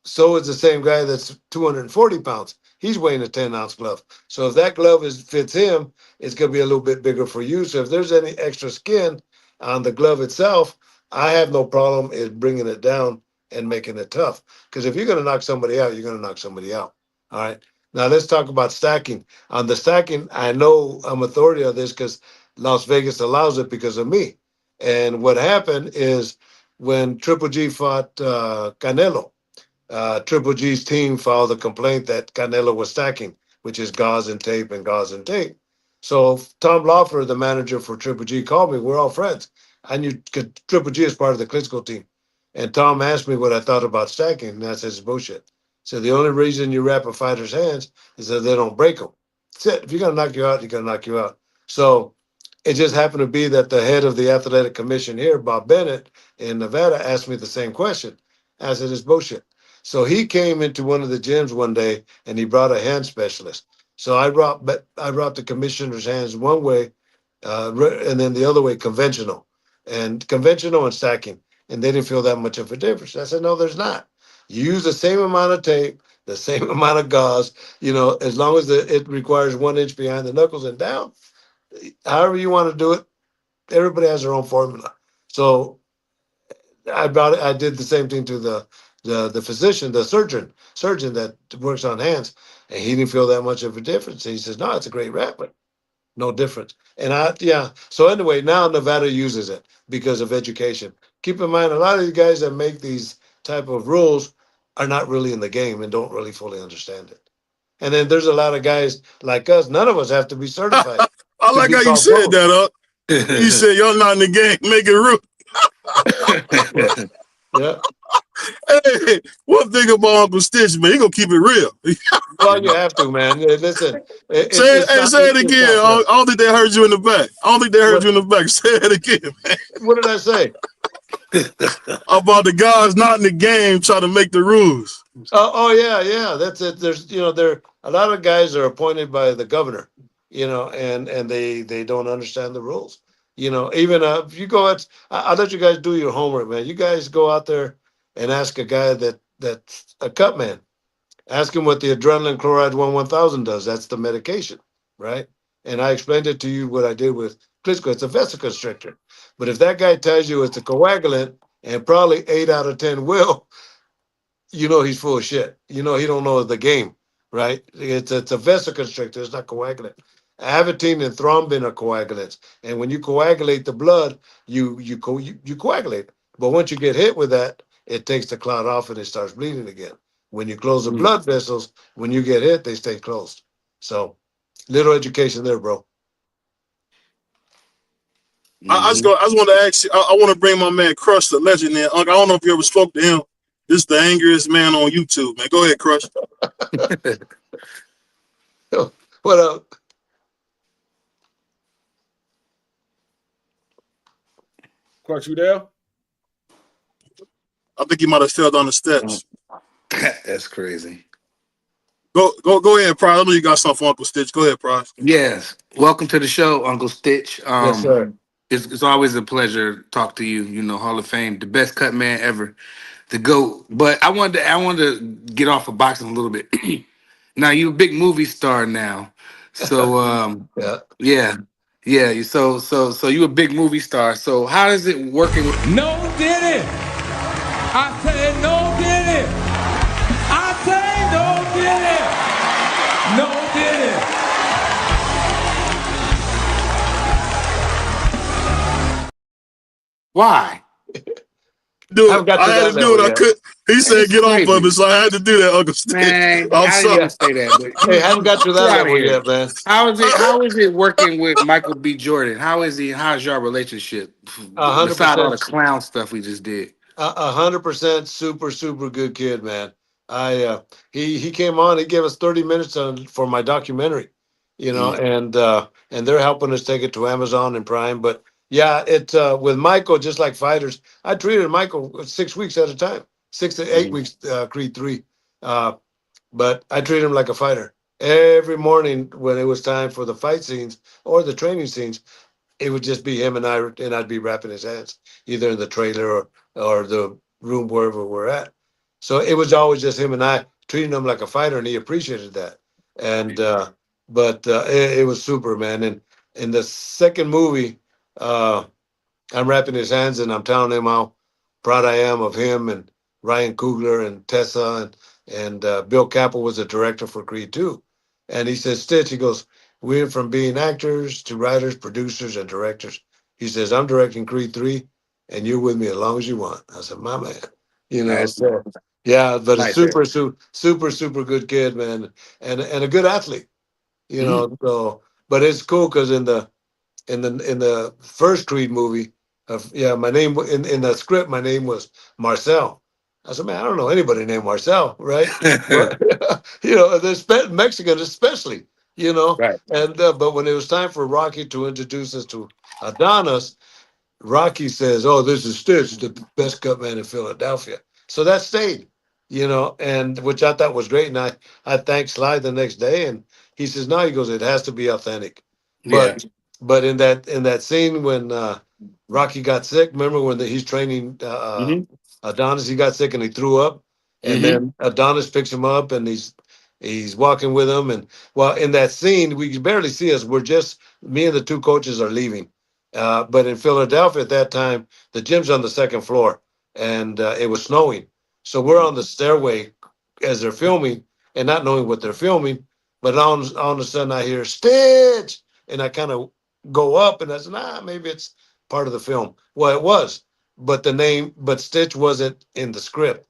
B: so is the same guy that's 240 pounds. He's weighing a 10-ounce glove. So if that glove fits him, it's going to be a little bit bigger for you. So if there's any extra skin on the glove itself, I have no problem in bringing it down and making it tough. Because if you're going to knock somebody out, you're going to knock somebody out. All right. Now let's talk about stacking. On the stacking, I know I'm authority on this because Las Vegas allows it because of me. And what happened is when Triple G fought Canelo, Triple G's team filed a complaint that Canelo was stacking, which is gauze and tape and gauze and tape. So Tom Loeffler, the manager for Triple G, called me. We're all friends. I knew Triple G is part of the Klitschko team. And Tom asked me what I thought about stacking. And I said, it's bullshit. So the only reason you wrap a fighter's hands is that they don't break them. That's it. If you're going to knock you out, you're going to knock you out. So it just happened to be that the head of the athletic commission here, Bob Bennett in Nevada, asked me the same question. I said, it's bullshit. So he came into one of the gyms one day and he brought a hand specialist. So I brought the commissioner's hands one way, and then the other way conventional and stacking, and they didn't feel that much of a difference. I said, no, there's not. You use the same amount of tape, the same amount of gauze. As long as it requires 1 inch behind the knuckles and down. However you want to do it, everybody has their own formula. So I did the same thing to the physician, the surgeon that works on hands, and he didn't feel that much of a difference. And he says, "No, it's a great rap, but no difference." And yeah. So anyway, now Nevada uses it because of education. Keep in mind, a lot of these guys that make these type of rules are not really in the game and don't really fully understand it. And then there's a lot of guys like us. None of us have to be certified
A: I
B: to
A: like
B: be
A: how you
B: called
A: said
B: pros.
A: that, up. You said y'all not in the game, make it real.
B: Yeah.
A: Hey, one thing about Uncle Stitch, man, he gonna keep it real.
B: Well, you have to, man. Listen,
A: Say it, hey, say it
B: it's
A: again.
B: not fair.
A: I don't think they heard you in the back. I don't think they heard
B: What
A: you in the back. Say it again, man.
B: what did I say?
A: About the guys not in the game trying to make the rules.
B: Oh yeah. That's it. There's there a lot of guys are appointed by the governor, and they don't understand the rules. Even if you go at, I'll let you guys do your homework, man. You guys go out there and ask a guy that's a cut man. Ask him what the adrenaline chloride 1000 does. That's the medication, right? And I explained it to you what I did with Klitschko. It's a vasoconstrictor. But if that guy tells you it's a coagulant, and probably 8 out of 10 will, he's full of shit. He don't know the game, right? It's a vasoconstrictor. It's not coagulant. Avatine and thrombin are coagulants, and when you coagulate the blood, you coagulate. But once you get hit with that, it takes the clot off and it starts bleeding again. When you close the blood vessels, when you get hit, they stay closed. So, little education there, bro.
A: I just want to ask you. I want to bring my man Crush, the legend, in. Uncle, I don't know if you ever spoke to him. This is the angriest man on YouTube, man. Go ahead, Crush.
B: What up?
E: Crush, you there?
A: I think he might have fell down the steps.
D: That's crazy.
A: Go ahead, Price. I know you got something for Uncle Stitch. Go ahead, Price.
D: Yes. Welcome to the show, Uncle Stitch.
B: Yes, sir.
D: It's always a pleasure to talk to you. Hall of Fame, the best cut man ever, the GOAT. But I wanted to get off of boxing a little bit. Now you're a big movie star now, so
B: Yeah.
D: yeah. So you a big movie star. So how is it working?
F: No did it. I say no did it. I say no did it. No did it.
D: Why?
A: Dude,
B: haven't got to
A: I had
B: that
A: to do
B: level
A: it. I
B: yet.
A: could. He said
D: It's
A: get off
D: crazy.
A: of it, so I had to do that, Uncle Stitch.
D: Man,
A: I'm
D: I
A: sorry.
D: didn't say that. But
B: Hey, haven't got to that
D: Get outta
B: level
D: here.
B: yet, man.
D: How is it working with Michael B. Jordan? How's your relationship? Besides all the
B: 100%.
D: clown stuff we just did.
B: 100% super good kid, man. He came on. He gave us 30 minutes for my documentary, and they're helping us take it to Amazon and Prime. But yeah, it with Michael, just like fighters, I treated Michael 6 weeks at a time, 6 to 8 weeks. Creed 3, but I treated him like a fighter. Every morning when it was time for the fight scenes or the training scenes, it would just be him and I, and I'd be wrapping his hands either in the trailer or the room wherever we're at. So it was always just him and I treating him like a fighter, and he appreciated that. And but it was super, man. And in the second movie, I'm wrapping his hands and I'm telling him how proud I am of him and Ryan Coogler and Tessa and Bill Capel was the director for Creed 2. And he says, Stitch, he goes, we went from being actors to writers, producers, and directors. He says, I'm directing Creed 3 and you're with me as long as you want. I said, my man.
D: Nice.
B: So yeah, but a
D: Nice.
B: super good kid, man, and a good athlete, So but it's cool because in the first Creed movie, my name in the script, my name was Marcel. I said, man, I don't know anybody named Marcel, right? But the Mexican especially,
D: Right.
B: And but when it was time for Rocky to introduce us to Adonis, Rocky says, "Oh, this is Stitch, the best cut man in Philadelphia." So that stayed, and which I thought was great. And I thanked Sly the next day, and he says, "No," he goes, "It has to be authentic."
D: Yeah.
B: But in that scene when Rocky got sick, remember when he's training Adonis, he got sick and he threw up, and then Adonis picks him up and he's walking with him, and well, in that scene we can barely see us. We're just me and the two coaches are leaving. But in Philadelphia at that time, the gym's on the second floor, and it was snowing. So we're on the stairway as they're filming and not knowing what they're filming. But all of a sudden I hear Stitch, and I kind of go up, and I said, nah, maybe it's part of the film. Well, it was, but but Stitch wasn't in the script.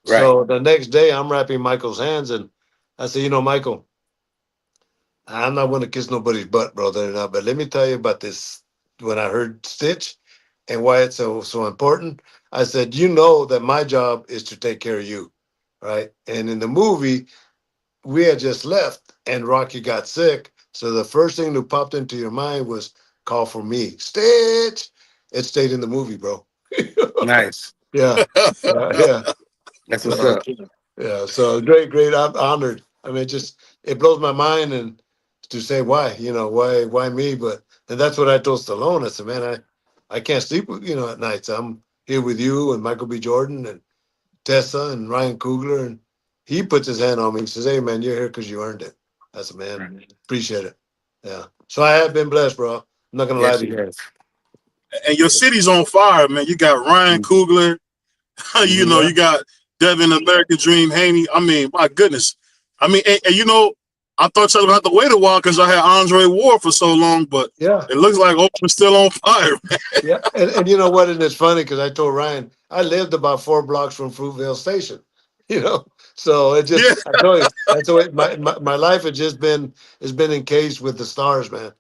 D: Right.
B: So the next day I'm wrapping Michael's hands, and I said, Michael, I'm not going to kiss nobody's butt, brother. But let me tell you about this. When I heard Stitch and why it's so important, I said, that my job is to take care of you, right? And in the movie, we had just left, and Rocky got sick. So the first thing that popped into your mind was call for me, Stitch. It stayed in the movie, bro.
D: Nice.
B: Yeah, yeah.
D: That's what's
B: So
D: up.
B: yeah, so great. I'm honored. I mean, it blows my mind, and to say why, why me? But and that's what I told Stallone. I said, man, I can't sleep, at nights. I'm here with you and Michael B. Jordan and Tessa and Ryan Coogler, and he puts his hand on me. He says, hey, man, you're here because you earned it. I said, man,
D: Right.
B: appreciate it. Yeah. So I have been blessed, bro. I'm not gonna lie
D: Yes,
B: to
D: he
B: you.
D: has.
A: And your city's on fire, man. You got Ryan Coogler,
B: Yeah.
A: you got Devin American Dream Haney. I mean, my goodness. I mean, and I thought y'all would have to wait a while because I had Andre Ward for so long, but
B: Yeah.
A: it looks like Oakland's still on fire.
B: Yeah, and you know what? And it's funny because I told Ryan I lived about 4 blocks from Fruitvale Station. So it just
A: Yeah,
B: I tell you that's the way my life has been encased with the stars, man.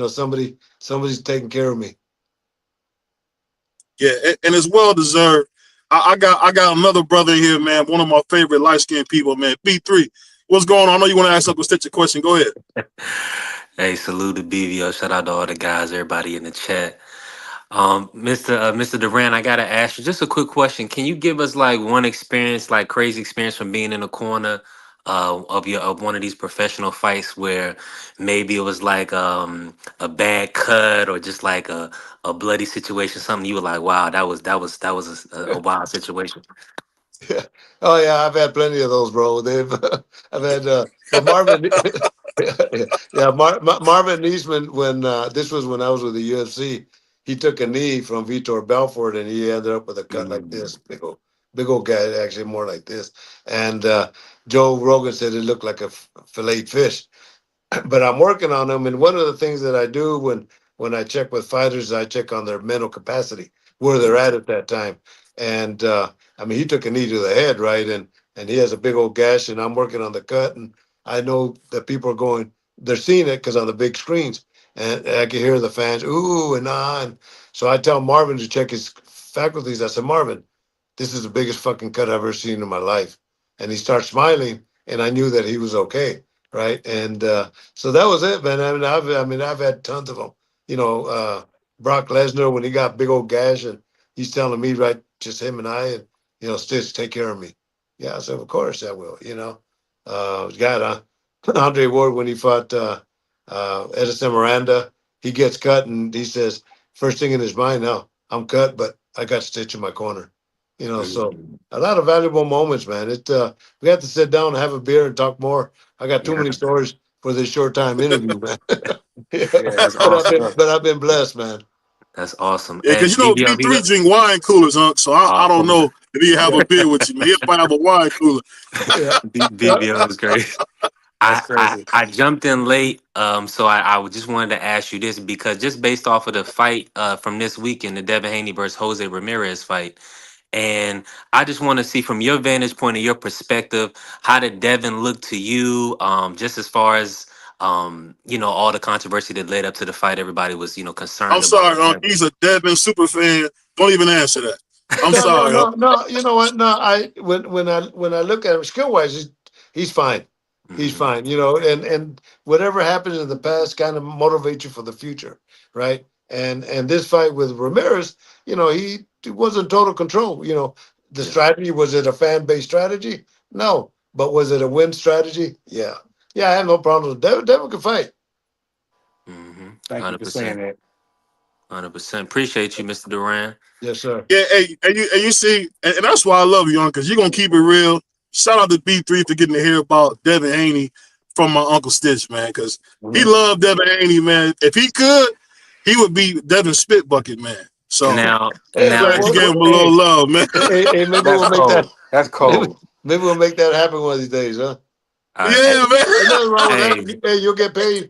B: Somebody's taking care of me.
A: yeah, and it's well deserved. I got another brother in here, man. One of my favorite light skinned people, man. B3. What's going on? I know you want to ask Uncle Stitch a question. Go ahead.
G: Hey, salute to BVO. Shout out to all the guys, everybody in the chat. Mr. Duran, I gotta ask you just a quick question. Can you give us like one experience, like crazy experience from being in the corner of one of these professional fights where maybe it was like a bad cut or just like a bloody situation, something you were like, wow, that was a wild situation.
B: Yeah. Oh yeah, I've had plenty of those, bro. I've had, but Marvin, yeah, Marvin Niesman. When this was when I was with the UFC, he took a knee from Vitor Belfort, and he ended up with a cut like
G: Mm.
B: this, big old guy, actually more like this. And Joe Rogan said it looked like a filleted fish. But I'm working on them. And one of the things that I do when I check with fighters, I check on their mental capacity, where they're at that time. And I mean, he took a knee to the head, right? And he has a big old gash, and I'm working on the cut, and I know that people are going, they're seeing it because on the big screens, and I can hear the fans ooh and ah. And so I tell Marvin to check his faculties. I said, Marvin, this is the biggest fucking cut I've ever seen in my life. And he starts smiling, and I knew that he was okay, right? And so that was it, man. I've had tons of them. Brock Lesnar when he got big old gash, and he's telling me, right, just him and I, and Stitch, take care of me. Yeah, I said, of course I will. God, Andre Ward when he fought Edison Miranda, he gets cut, and he says, first thing in his mind, now I'm cut, but I got Stitch in my corner. So
G: Mm.
B: a lot of valuable moments, man. We have to sit down and have a beer and talk more. I got too
G: Yeah,
B: many stories for this short time interview, man. Yeah,
G: yeah, that's
B: but
G: awesome.
B: I've been blessed, man.
G: That's awesome.
A: Yeah,
G: And
A: because B3 drink wine coolers, huh? So I don't
G: oh,
A: know if he have a beer with you, man. He'll probably have a wine cooler.
B: Yeah.
G: BBO is great.
D: That's
G: I
D: crazy.
G: I jumped in late, so I just wanted to ask you this because just based off of the fight from this weekend, the Devin Haney versus Jose Ramirez fight, and I just want to see from your vantage point and your perspective, how did Devin look to you? Just as far as all the controversy that led up to the fight, everybody was
A: I'm
G: concerned about.
A: sorry, he's a Devin super fan. Don't even answer that. I'm
B: No, no,
A: sorry,
B: no, no. You know what? No, when I look at him skill wise, he's fine. He's
G: Mhm.
B: fine. And whatever happens in the past kind of motivates you for the future, right? And this fight with Ramirez, he was in total control. The
G: Yeah.
B: strategy, was it a fan based strategy? No, but was it a win strategy? Yeah, yeah. I have no problem with Devin can fight.
G: Mm-hmm.
D: Thank you
G: Hundred
D: for saying
G: percent.
D: that.
G: 100%. Appreciate you, Mr. Duran.
B: Yes, sir.
A: yeah. Hey, and you see, and that's why I love you, because you're gonna keep it real. Shout out to B3 for getting to hear about Devin Haney from my Uncle Stitch, man, because he
D: Mhm.
A: loved Devin Haney, man. If he could, he would be Devin Spit Bucket, man. So
G: Now,
B: Hey,
A: I'm
B: well,
A: glad you
G: now,
A: gave him a little
B: hey,
A: love, man.
B: maybe
D: That's
B: we'll make that.
D: cold. That's
B: Maybe,
D: cold.
B: maybe we'll make that happen one of these days, huh?
A: Yeah,
G: hey,
A: man.
B: Ain't nothing wrong with
G: hey,
B: that. Hey, you'll get paid.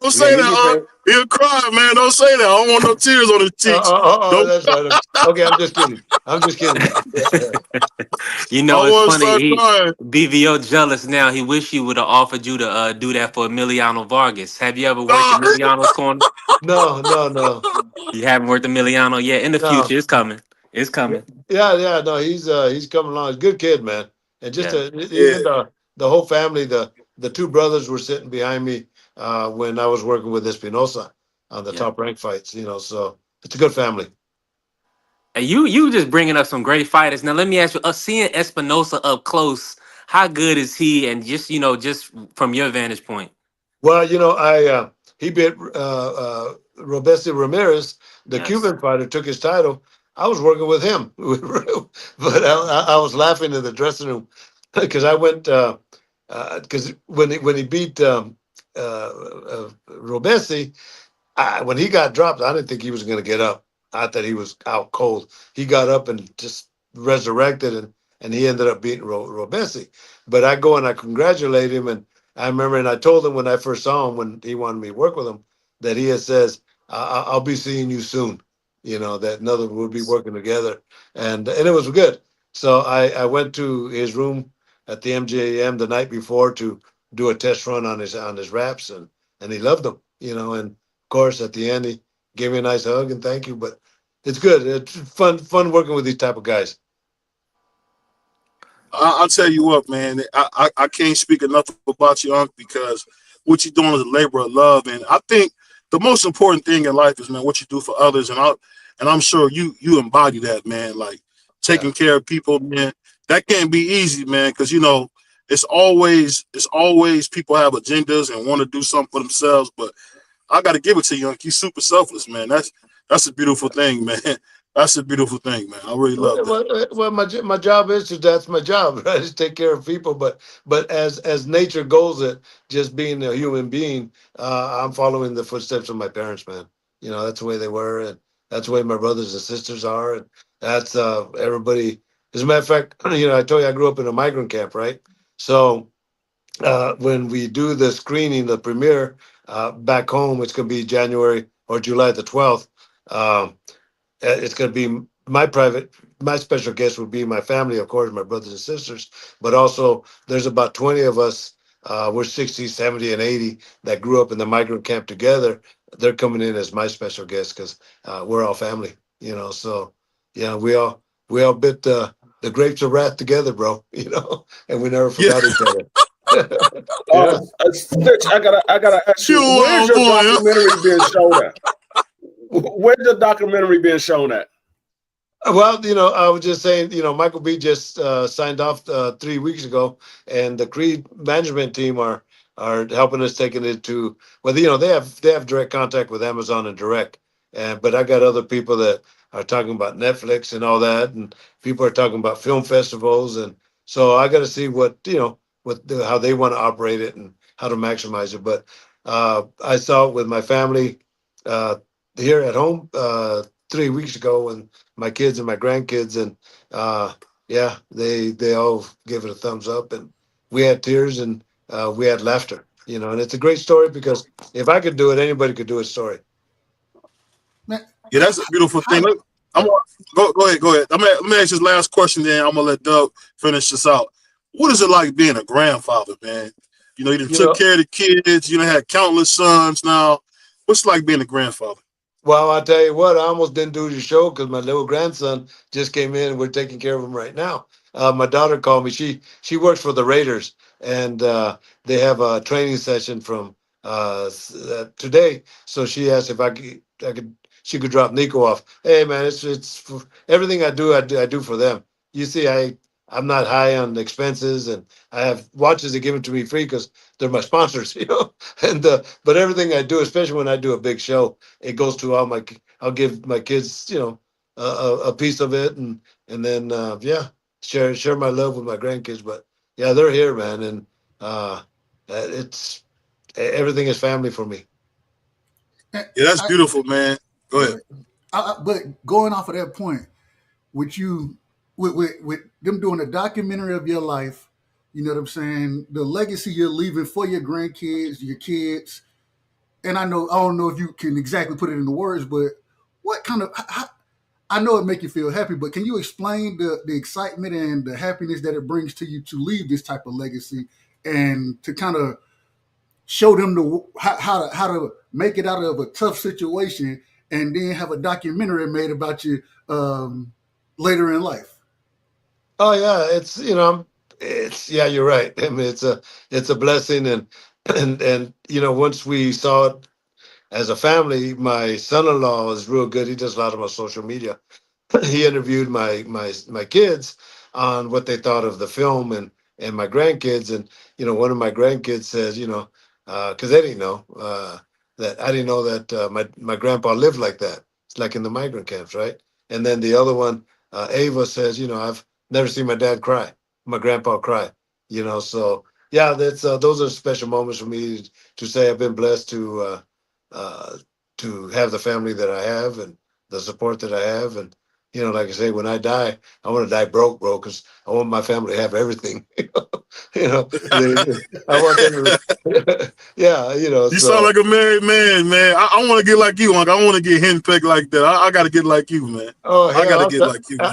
A: Don't
D: Yeah,
A: say
D: you
A: that,
D: get paid.
A: He'll cry, man. Don't say that. I don't want no tears on his cheeks. Don't.
B: That's right. Okay, I'm just kidding. I'm just kidding.
G: you
A: I
G: know it's
A: want to
G: funny.
A: start
G: He
A: crying.
G: BVO jealous now. He wish he would have offered you to do that for Emiliano Vargas. Have you ever worked
A: Nah.
G: Emiliano's corner?
B: No, no, no,
G: You haven't worked Emiliano yet. In the
B: no.
G: future, it's coming. It's
B: Yeah,
G: coming.
B: yeah. No, he's coming along. He's a good kid, man. And just
G: Yeah,
A: Yeah.
B: even the whole family, the two brothers were sitting behind me when I was working with Espinosa on the
G: yeah.
B: top rank fights. So it's a good family.
G: And you just bringing up some great fighters. Now let me ask you: seeing Espinosa up close, how good is he? And just just from your vantage point.
B: Well, I he beat Robesi Ramirez, the
G: Yes.
B: Cuban fighter, took his title. I was working with him, but I was laughing in the dressing room because I went because when he beat Robesi, when he got dropped, I didn't think he was going to get up. I thought he was out cold. He got up and just resurrected, and he ended up beating Robesi. But I go and I congratulate him, and I remember, and I told him when I first saw him when he wanted me to work with him that he had says, "I'll be seeing you soon." That another we'll be working together, and it was good. So I went to his room at the MJM the night before to do a test run on his wraps, and he loved them. And course, at the end, he gave me a nice hug and thank you. But it's good. It's fun working with these type of guys.
A: I'll tell you what, man. I can't speak enough about you, Unc, because what you're doing is a labor of love, and I think the most important thing in life is, man, what you do for others, and I'm sure you embody that, man. Like
B: Yeah.
A: taking care of people, man. That can't be easy, man, because it's always people have agendas and want to do something for themselves, but I got to give it to you, Unc. You super selfless, man. That's a beautiful thing, man. That's a beautiful thing, man. I really love that.
B: Well, my job is that's my job, right? Is take care of people. But as nature goes, it just being a human being, I'm following the footsteps of my parents, man. That's the way they were, and that's the way my brothers and sisters are, and that's everybody. As a matter of fact, I told you I grew up in a migrant camp, right? So when we do the screening, the premiere back home, it's going to be January or July the 12th. It's going to be my special guest will be my family, of course, my brothers and sisters, but also there's about 20 of us. We're 60, 70, and 80 that grew up in the migrant camp together. They're coming in as my special guests because we're all family, So, we all bit the grapes of wrath together, bro, and we never
A: Yeah,
B: forgot each other. Yeah.
E: Stitch, I gotta ask
A: you
E: you, where's
A: wild
E: your
A: boy. Huh?
E: documentary being shown at? Where's the documentary being shown at?
B: Well, I was just saying, Michael B just signed off 3 weeks ago, and the Creed management team are helping us taking it to. Well, they have direct contact with Amazon and direct, and but I got other people that are talking about Netflix and all that, and people are talking about film festivals, and so I got to see how they want to operate it and how to maximize it. But I saw it with my family uh, here at home 3 weeks ago, and my kids and my grandkids, and yeah, they all give it a thumbs up, and we had tears, and we had laughter, and it's a great story because if I could do it, anybody could do a story.
C: Man,
A: Yeah, that's a beautiful thing.
C: how
A: I'm gonna, go ahead, go ahead. Let me ask this last question, then I'm gonna let Doug finish this out. What is it like being a grandfather, man? You done
B: You
A: took
B: know,
A: care of the kids. You done had countless sons. Now, what's it like being a grandfather?
B: Well, I'll tell you what, I almost didn't do the show because my little grandson just came in and we're taking care of him right now. My daughter called me. She works for the Raiders, and they have a training session from today. So she asked if she could drop Nico off. Hey man, it's for, everything I do for them. You see, I'm not high on expenses, and I have watches that give it to me free because they're my sponsors, And but everything I do, especially when I do a big show, it goes to all my. I'll give my kids, a piece of it, and then yeah, share my love with my grandkids. But yeah, they're here, man, and it's everything is family for me.
C: I,
A: Yeah, that's
C: I
A: beautiful, man. Go
C: go
A: ahead.
C: ahead. But going off of that point, with you, with them doing a documentary of your life, you know what I'm saying? The legacy you're leaving for your grandkids, your kids, and I don't know if you can exactly put it into words, but what kind of I know it make you feel happy, but can you explain the excitement and the happiness that it brings to you to leave this type of legacy and to kind of show them how to make it out of a tough situation and then have a documentary made about you later in life?
B: Oh yeah, it's it's yeah, you're right. I mean, it's a blessing, and once we saw it as a family, my son-in-law is real good. He does a lot of my social media. He interviewed my kids on what they thought of the film and my grandkids, and one of my grandkids says, because they didn't know that I didn't know that my grandpa lived like that. It's like in the migrant camps, right? And then the other one, Ava says, I've never seen my dad cry, my grandpa cry. So yeah, that's those are special moments for me to say I've been blessed uh, to have the family that I have and the support that I have. And, like I say, when I die, I want to die broke, bro, because I want my family to have everything. you know, I want them to, yeah,
A: You sound
B: so.
A: like a married man, man. I want to get like you, Unc. I want to get henpecked like that. I got to get like you, man.
B: Oh
A: I got
B: hell!
A: to get like you, man.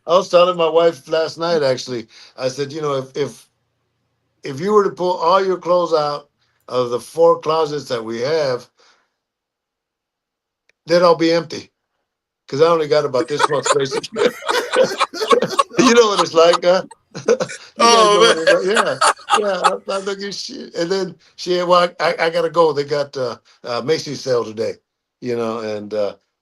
B: I was telling my wife last night. Actually, I said, if you were to pull all your clothes out of the 4 closets that we have, they'd all be empty because I only got about this much space. You know what it's like, huh? You guys know what
A: Oh
B: it's like. Yeah, yeah. I'm looking shit. And then well, I gotta go. They got Macy's sale today, and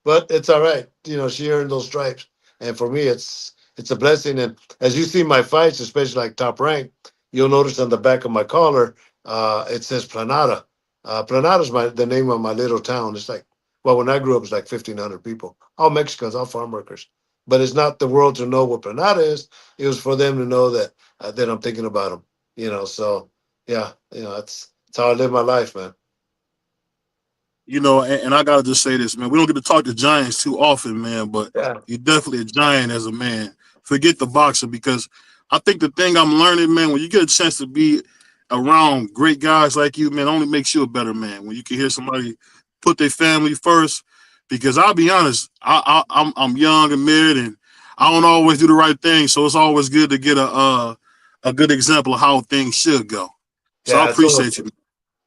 B: but it's all right. She earned those stripes, and for me, it's a blessing. And as you see my fights, especially like Top Rank, you'll notice on the back of my collar, it says Planada. Planada's the name of my little town. It's like, well, when I grew up, it was like 1,500 people, all Mexicans, all farm workers. But it's not the world to know what Planada is. It was for them to know that I'm thinking about them. So yeah, that's how I live my life, man.
A: and I gotta just say this, man. We don't get to talk to giants too often, man, but
B: Yeah,
A: you're definitely a giant as a man. Forget the boxer because I think the thing I'm learning, man, when you get a chance to be around great guys like you, man, it only makes you a better man. When you can hear somebody put their family first, because I'll be honest, I'm young and married, and I don't always do the right thing, so it's always good to get a good example of how things should go. So I
B: yeah. So
A: appreciate you.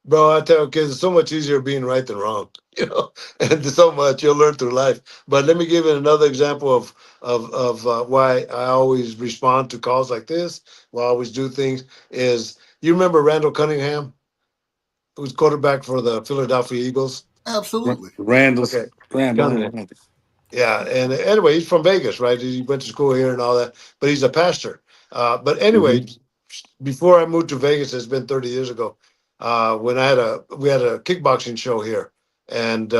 B: bro, I tell kids it's so much easier being right than wrong, and so much you'll learn through life. But let me give you another example of why I always respond to calls like this. Why I always do things is you remember Randall Cunningham, who's quarterback for the Philadelphia Eagles.
C: Absolutely.
D: Randall's
B: Okay,
D: Randall.
B: Cunningham. Yeah, and anyway, he's from Vegas, right? He went to school here and all that, but he's a pastor. But
D: Hmm.
B: anyway, before I moved to Vegas, it's been 30 years ago. When we had a kickboxing show here, and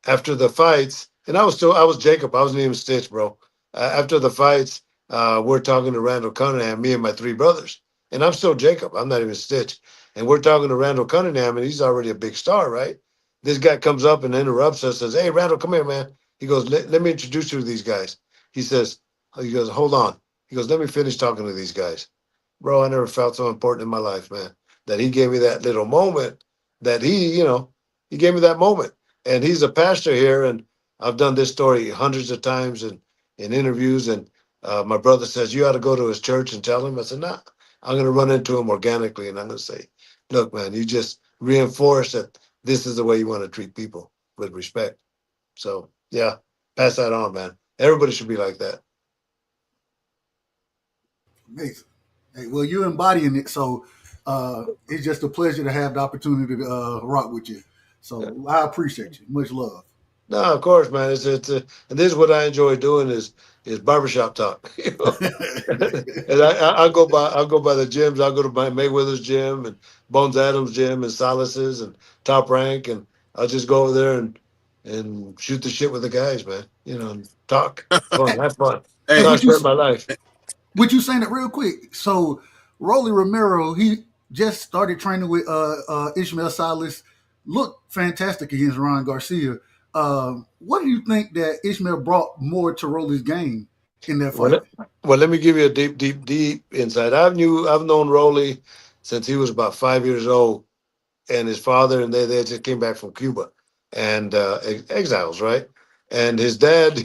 B: after the fights, and I was Jacob. I wasn't even Stitch, bro. After the fights, we're talking to Randall Cunningham, me and my 3 brothers, and I'm still Jacob. I'm not even Stitch, and we're talking to Randall Cunningham, and he's already a big star, right? This guy comes up and interrupts us, says, "Hey, Randall, come here, man." He goes, let me introduce you to these guys." He says, he goes, "Hold on." He goes, "Let me finish talking to these guys." Bro, I never felt so important in my life, man. That he gave me that little moment. That he gave me that moment. And he's a pastor here, and I've done this story hundreds of times in interviews. And my brother says you ought to go to his church and tell him. I said, "Nah, I'm going to run into him organically, and I'm going to say, look, man, you just reinforce that this is the way you want to treat people with respect." So yeah, pass that on, man. Everybody should be like that.
C: Amazing. Hey, well, you're embodying it, so it's just a pleasure to have the opportunity to rock with you. So I appreciate you. Much love.
B: No, of course, man. And this is what I enjoy doing is barbershop talk. And I'll go by the gyms. I'll go to my Mayweather's gym and Bones Adams gym and Salas's and Top Rank, and I'll just go over there and shoot the shit with the guys, man. And talk, fun,
C: Hey,
B: have fun.
C: hey,
B: So
A: Hey,
B: I
C: would you
B: spent my life.
C: saying it real quick? So Rolly Romero, he just started training with Ishmael Salas. Looked fantastic against Ron Garcia. What do you think that Ishmael brought more to Rolly's game in that
B: Well,
C: fight?
B: let me give you a deep insight. I've known Rolly since he was about 5 years old, and his father, and they just came back from Cuba, and exiles, right? And his dad,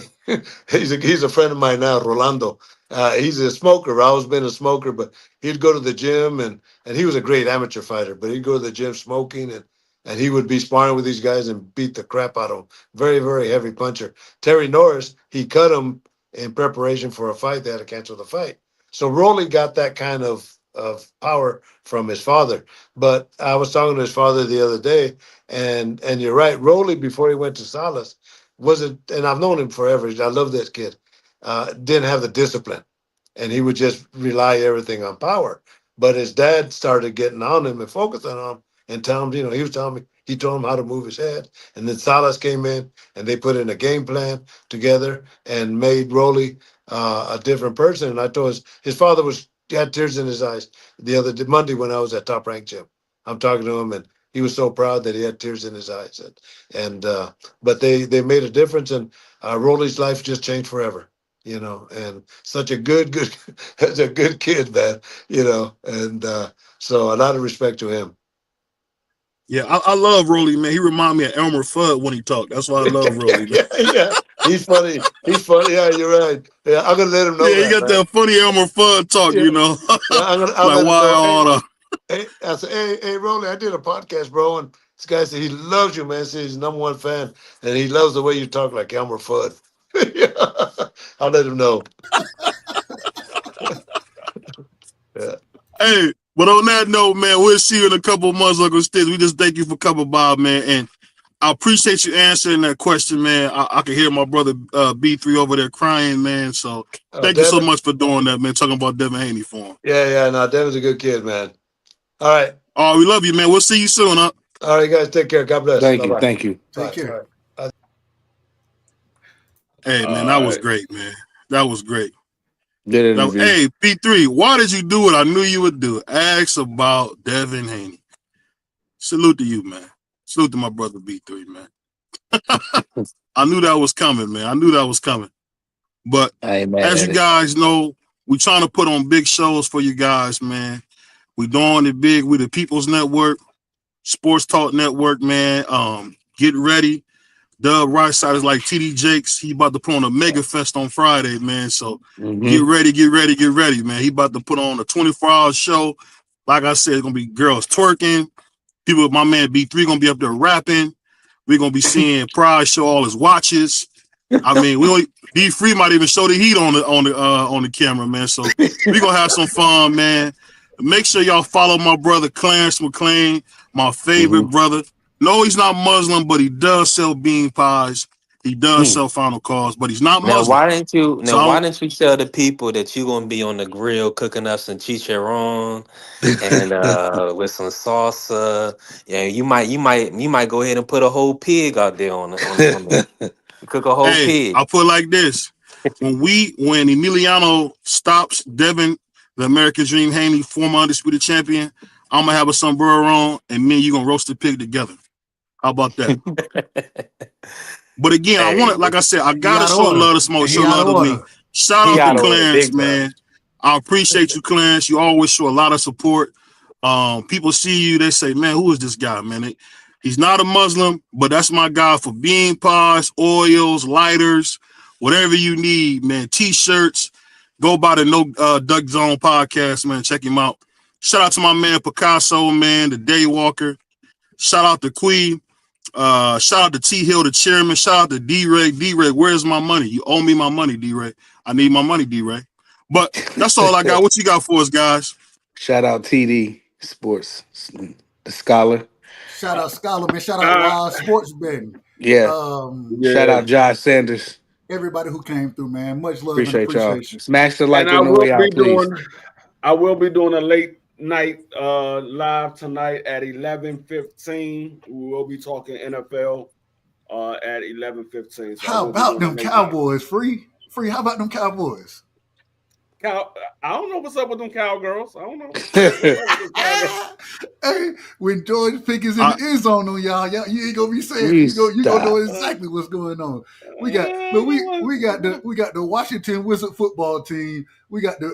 B: he's a friend of mine now, Rolando. He's a smoker. I've always been a smoker, but he'd go to the gym, and he was a great amateur fighter. But he'd go to the gym smoking, and he would be sparring with these guys and beat the crap out of them. Very, very heavy puncher. Terry Norris, he cut him in preparation for a fight. They had to cancel the fight. So Rolly got that kind of power from his father. But I was talking to his father the other day, and you're right. Rolly, before he went to Salas, wasn't, and I've known him forever. I love this kid. Didn't have the discipline, and he would just rely everything on power. But his dad started getting on him and focusing on him, and telling him, he was telling me, he told him how to move his head. And then Salas came in, and they put in a game plan together and made Rolly a different person. And I told his father he had tears in his eyes the other Monday when I was at Top Rank Gym. I'm talking to him, and he was so proud that he had tears in his eyes. And but they made a difference, and Rolly's life just changed forever. And such a good as a good kid, man. And so a lot of respect to him.
A: Yeah, I love Rolly, man. He remind me of Elmer Fudd when he talked. That's why I love Rolly, man.
B: Yeah. He's funny. He's funny. Yeah, you're right. Yeah, I'm gonna let him know
A: Yeah, he
B: that,
A: got
B: man.
A: that funny Elmer Fudd talk,
B: Yeah, yeah. I'll
A: like
B: let him
A: why
B: know.
A: all the
B: I said, hey, Rolly, I did a podcast, bro, and this guy said he loves you, man. Said he's number one fan, and he loves the way you talk like Elmer Fudd. Yeah. I'll let him know. Yeah.
A: Hey, but on that note, man, we'll see you in a couple of months, Uncle Stitch. We just thank you for coming by, man, and I appreciate you answering that question, man. I can hear my brother B3 over there crying, man. So thank you so
B: Devin.
A: much for doing that, man. Talking about Devin Haney for him.
B: Yeah. No, Devin's a good kid, man. All right.
A: Oh, we love you, man. We'll see you soon, huh?
B: All right, guys. Take care. God bless.
D: Thank
B: Bye
D: you.
B: bye.
D: Thank you.
C: Take care.
B: All right.
A: Hey, man, that
E: All
A: was
E: right.
A: great, man. That was great.
D: Good interview.
A: Hey, B3, why did you do it? I knew you would do it. Ask about Devin Haney. Salute to you, man. Salute to my brother B3, man. I knew that was coming, man. I knew that was coming. But
D: I ain't mad
A: as
D: at
A: you
D: it.
A: guys know, we trying to put on big shows for you guys, man. We doing it big. We the People's Network, Sports Talk Network, man. Get ready. Dub right side is like TD Jakes. He about to put on a mega fest on Friday, man. So get ready, man. He about to put on a 24-hour show. Like I said, it's gonna be girls twerking. People, my man B3 gonna be up there rapping. We're gonna be seeing Pride show all his watches. I mean, D Free might even show the heat on the camera, man. So we gonna have some fun, man. Make sure y'all follow my brother Clarence McLean, my favorite brother. No, he's not Muslim, but he does sell bean pies. He does sell final calls, but he's not
G: Now
A: Muslim.
G: why didn't you
A: So
G: why didn't you tell the people that you gonna be on the grill cooking up some chicharron and with some salsa? Yeah, you might go ahead and put a whole pig out there on the cook a whole
A: hey,
G: pig.
A: I'll put it like this: when Emiliano stops Devin, the American Dream Haney, former undisputed champion, I'm gonna have a sombrero on, and me and you gonna roast the pig together. How about that? But again, I want
G: Hey,
A: to, like I said, I
C: He
A: gotta
C: out of
A: show
C: order.
A: love to Smoke,
C: He
A: show
C: out
A: love
C: of
A: to me.
C: order.
A: Shout
G: he
A: out to
G: out of order
A: Clarence,
G: big time.
A: man. I appreciate you, Clarence. You always show a lot of support. People see you, they say, man, who is this guy, man? He's not a Muslim, but that's my guy for bean pies, oils, lighters, whatever you need, man. T-shirts. Go by the No Duck Zone podcast, man. Check him out. Shout out to my man Picasso, man, the Daywalker. Shout out to Quee. Shout out to T Hill, the chairman. Shout out to D-Ray. D-Ray, where's my money? You owe me my money, D-Ray. I need my money, D-Ray. But that's all I got. What you got for us, guys?
D: Shout out TD Sports, the scholar.
C: Shout out Scholar, man. Shout out
E: Uh,
C: Wild Sports Betting.
D: Yeah. Shout
E: yeah.
D: out Josh Sanders.
C: Everybody who came through, man. Much love and
D: Appreciate y'all.
C: appreciation.
D: Smash the
E: And
D: like on the way out, please.
E: I will be doing a late night live tonight at 11:15. We will be talking NFL at 11:15. So
C: How about them Cowboys? Free? How about them Cowboys?
E: I don't know what's up with them cowgirls. I don't know what's up with them cowgirls.
C: Hey, when George Pickens in
A: I,
C: the end zone on y'all, you ain't gonna be saying
D: You
C: you gonna know
D: stop.
C: exactly what's going on. We got,
E: I
C: but
E: don't know
C: we got the Washington Wizard football team. We got the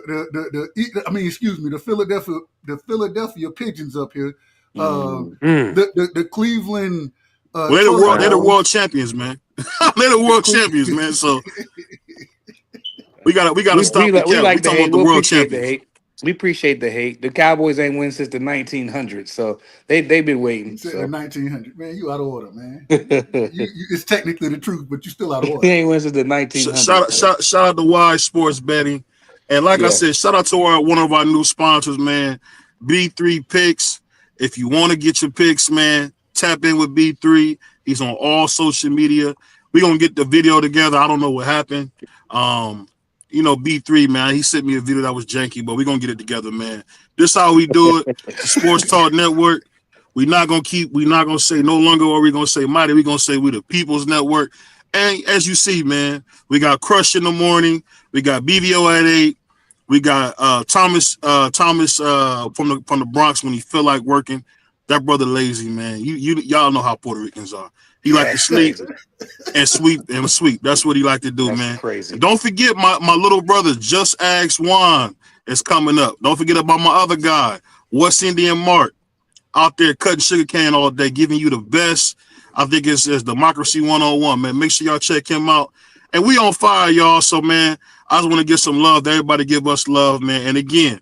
C: Philadelphia Pigeons up here.
D: Mm.
C: The Cleveland
A: well, they're the world
C: Turtles.
A: champions, man. They're the
C: The
A: world
C: Cle-
A: champions, man. So we gotta stop the
D: We
A: cap. We
D: like the
A: talking about
D: hate.
A: the
D: We
A: world
D: appreciate the
A: champions.
D: hate. We appreciate the hate. The Cowboys ain't win since the 1900s, so they've been
C: He
D: waiting.
C: said the
D: So
C: 1900. Man, you out of order, man.
D: they
C: It's technically the truth, but you still out of order.
D: ain't win since the
A: Shout
D: 1900s.
A: out,
D: So
A: shout out to Wise Sports Betting, and like I
D: yeah,
A: said, shout out to one of our new sponsors, man. B3 Picks. If you want to get your picks, man, tap in with B3. He's on all social media. We're gonna get the video together. I don't know what happened. B3, man, he sent me a video that was janky, but we're gonna get it together, man. This how we do it. The Sports Talk Network. We're not gonna say no longer or we're gonna say mighty. We're gonna say we the People's Network. And as you see, man, we got Crush in the morning, we got BVO at 8, we got Thomas from the Bronx when he feel like working. That brother lazy, man. Y'all know how Puerto Ricans are. He like to
D: that's
A: sleep
D: crazy.
A: and sweep. That's what he like to do,
D: That's
A: man. And
D: crazy.
A: don't forget my little brother, Just Ask Juan, is coming up. Don't forget about my other guy, West Indian Mark, out there cutting sugarcane all day, giving you the best. I think it's Democracy 101, man. Make sure y'all check him out. And we on fire, y'all. So, man, I just want to give some love to everybody. Give us love, man. And again,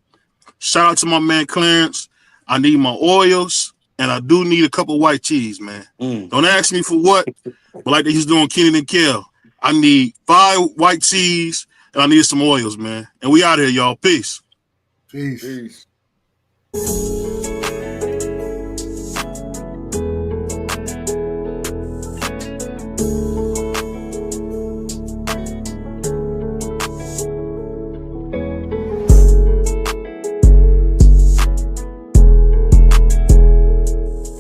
A: shout out to my man Clarence. I need my oils, and I do need a couple white teas, man.
D: Mm.
A: Don't ask me for what, but like they used doing Keenan and Kel, I need 5 white teas, and I need some oils, man. And we out here, y'all. Peace.
C: Peace.
E: Peace.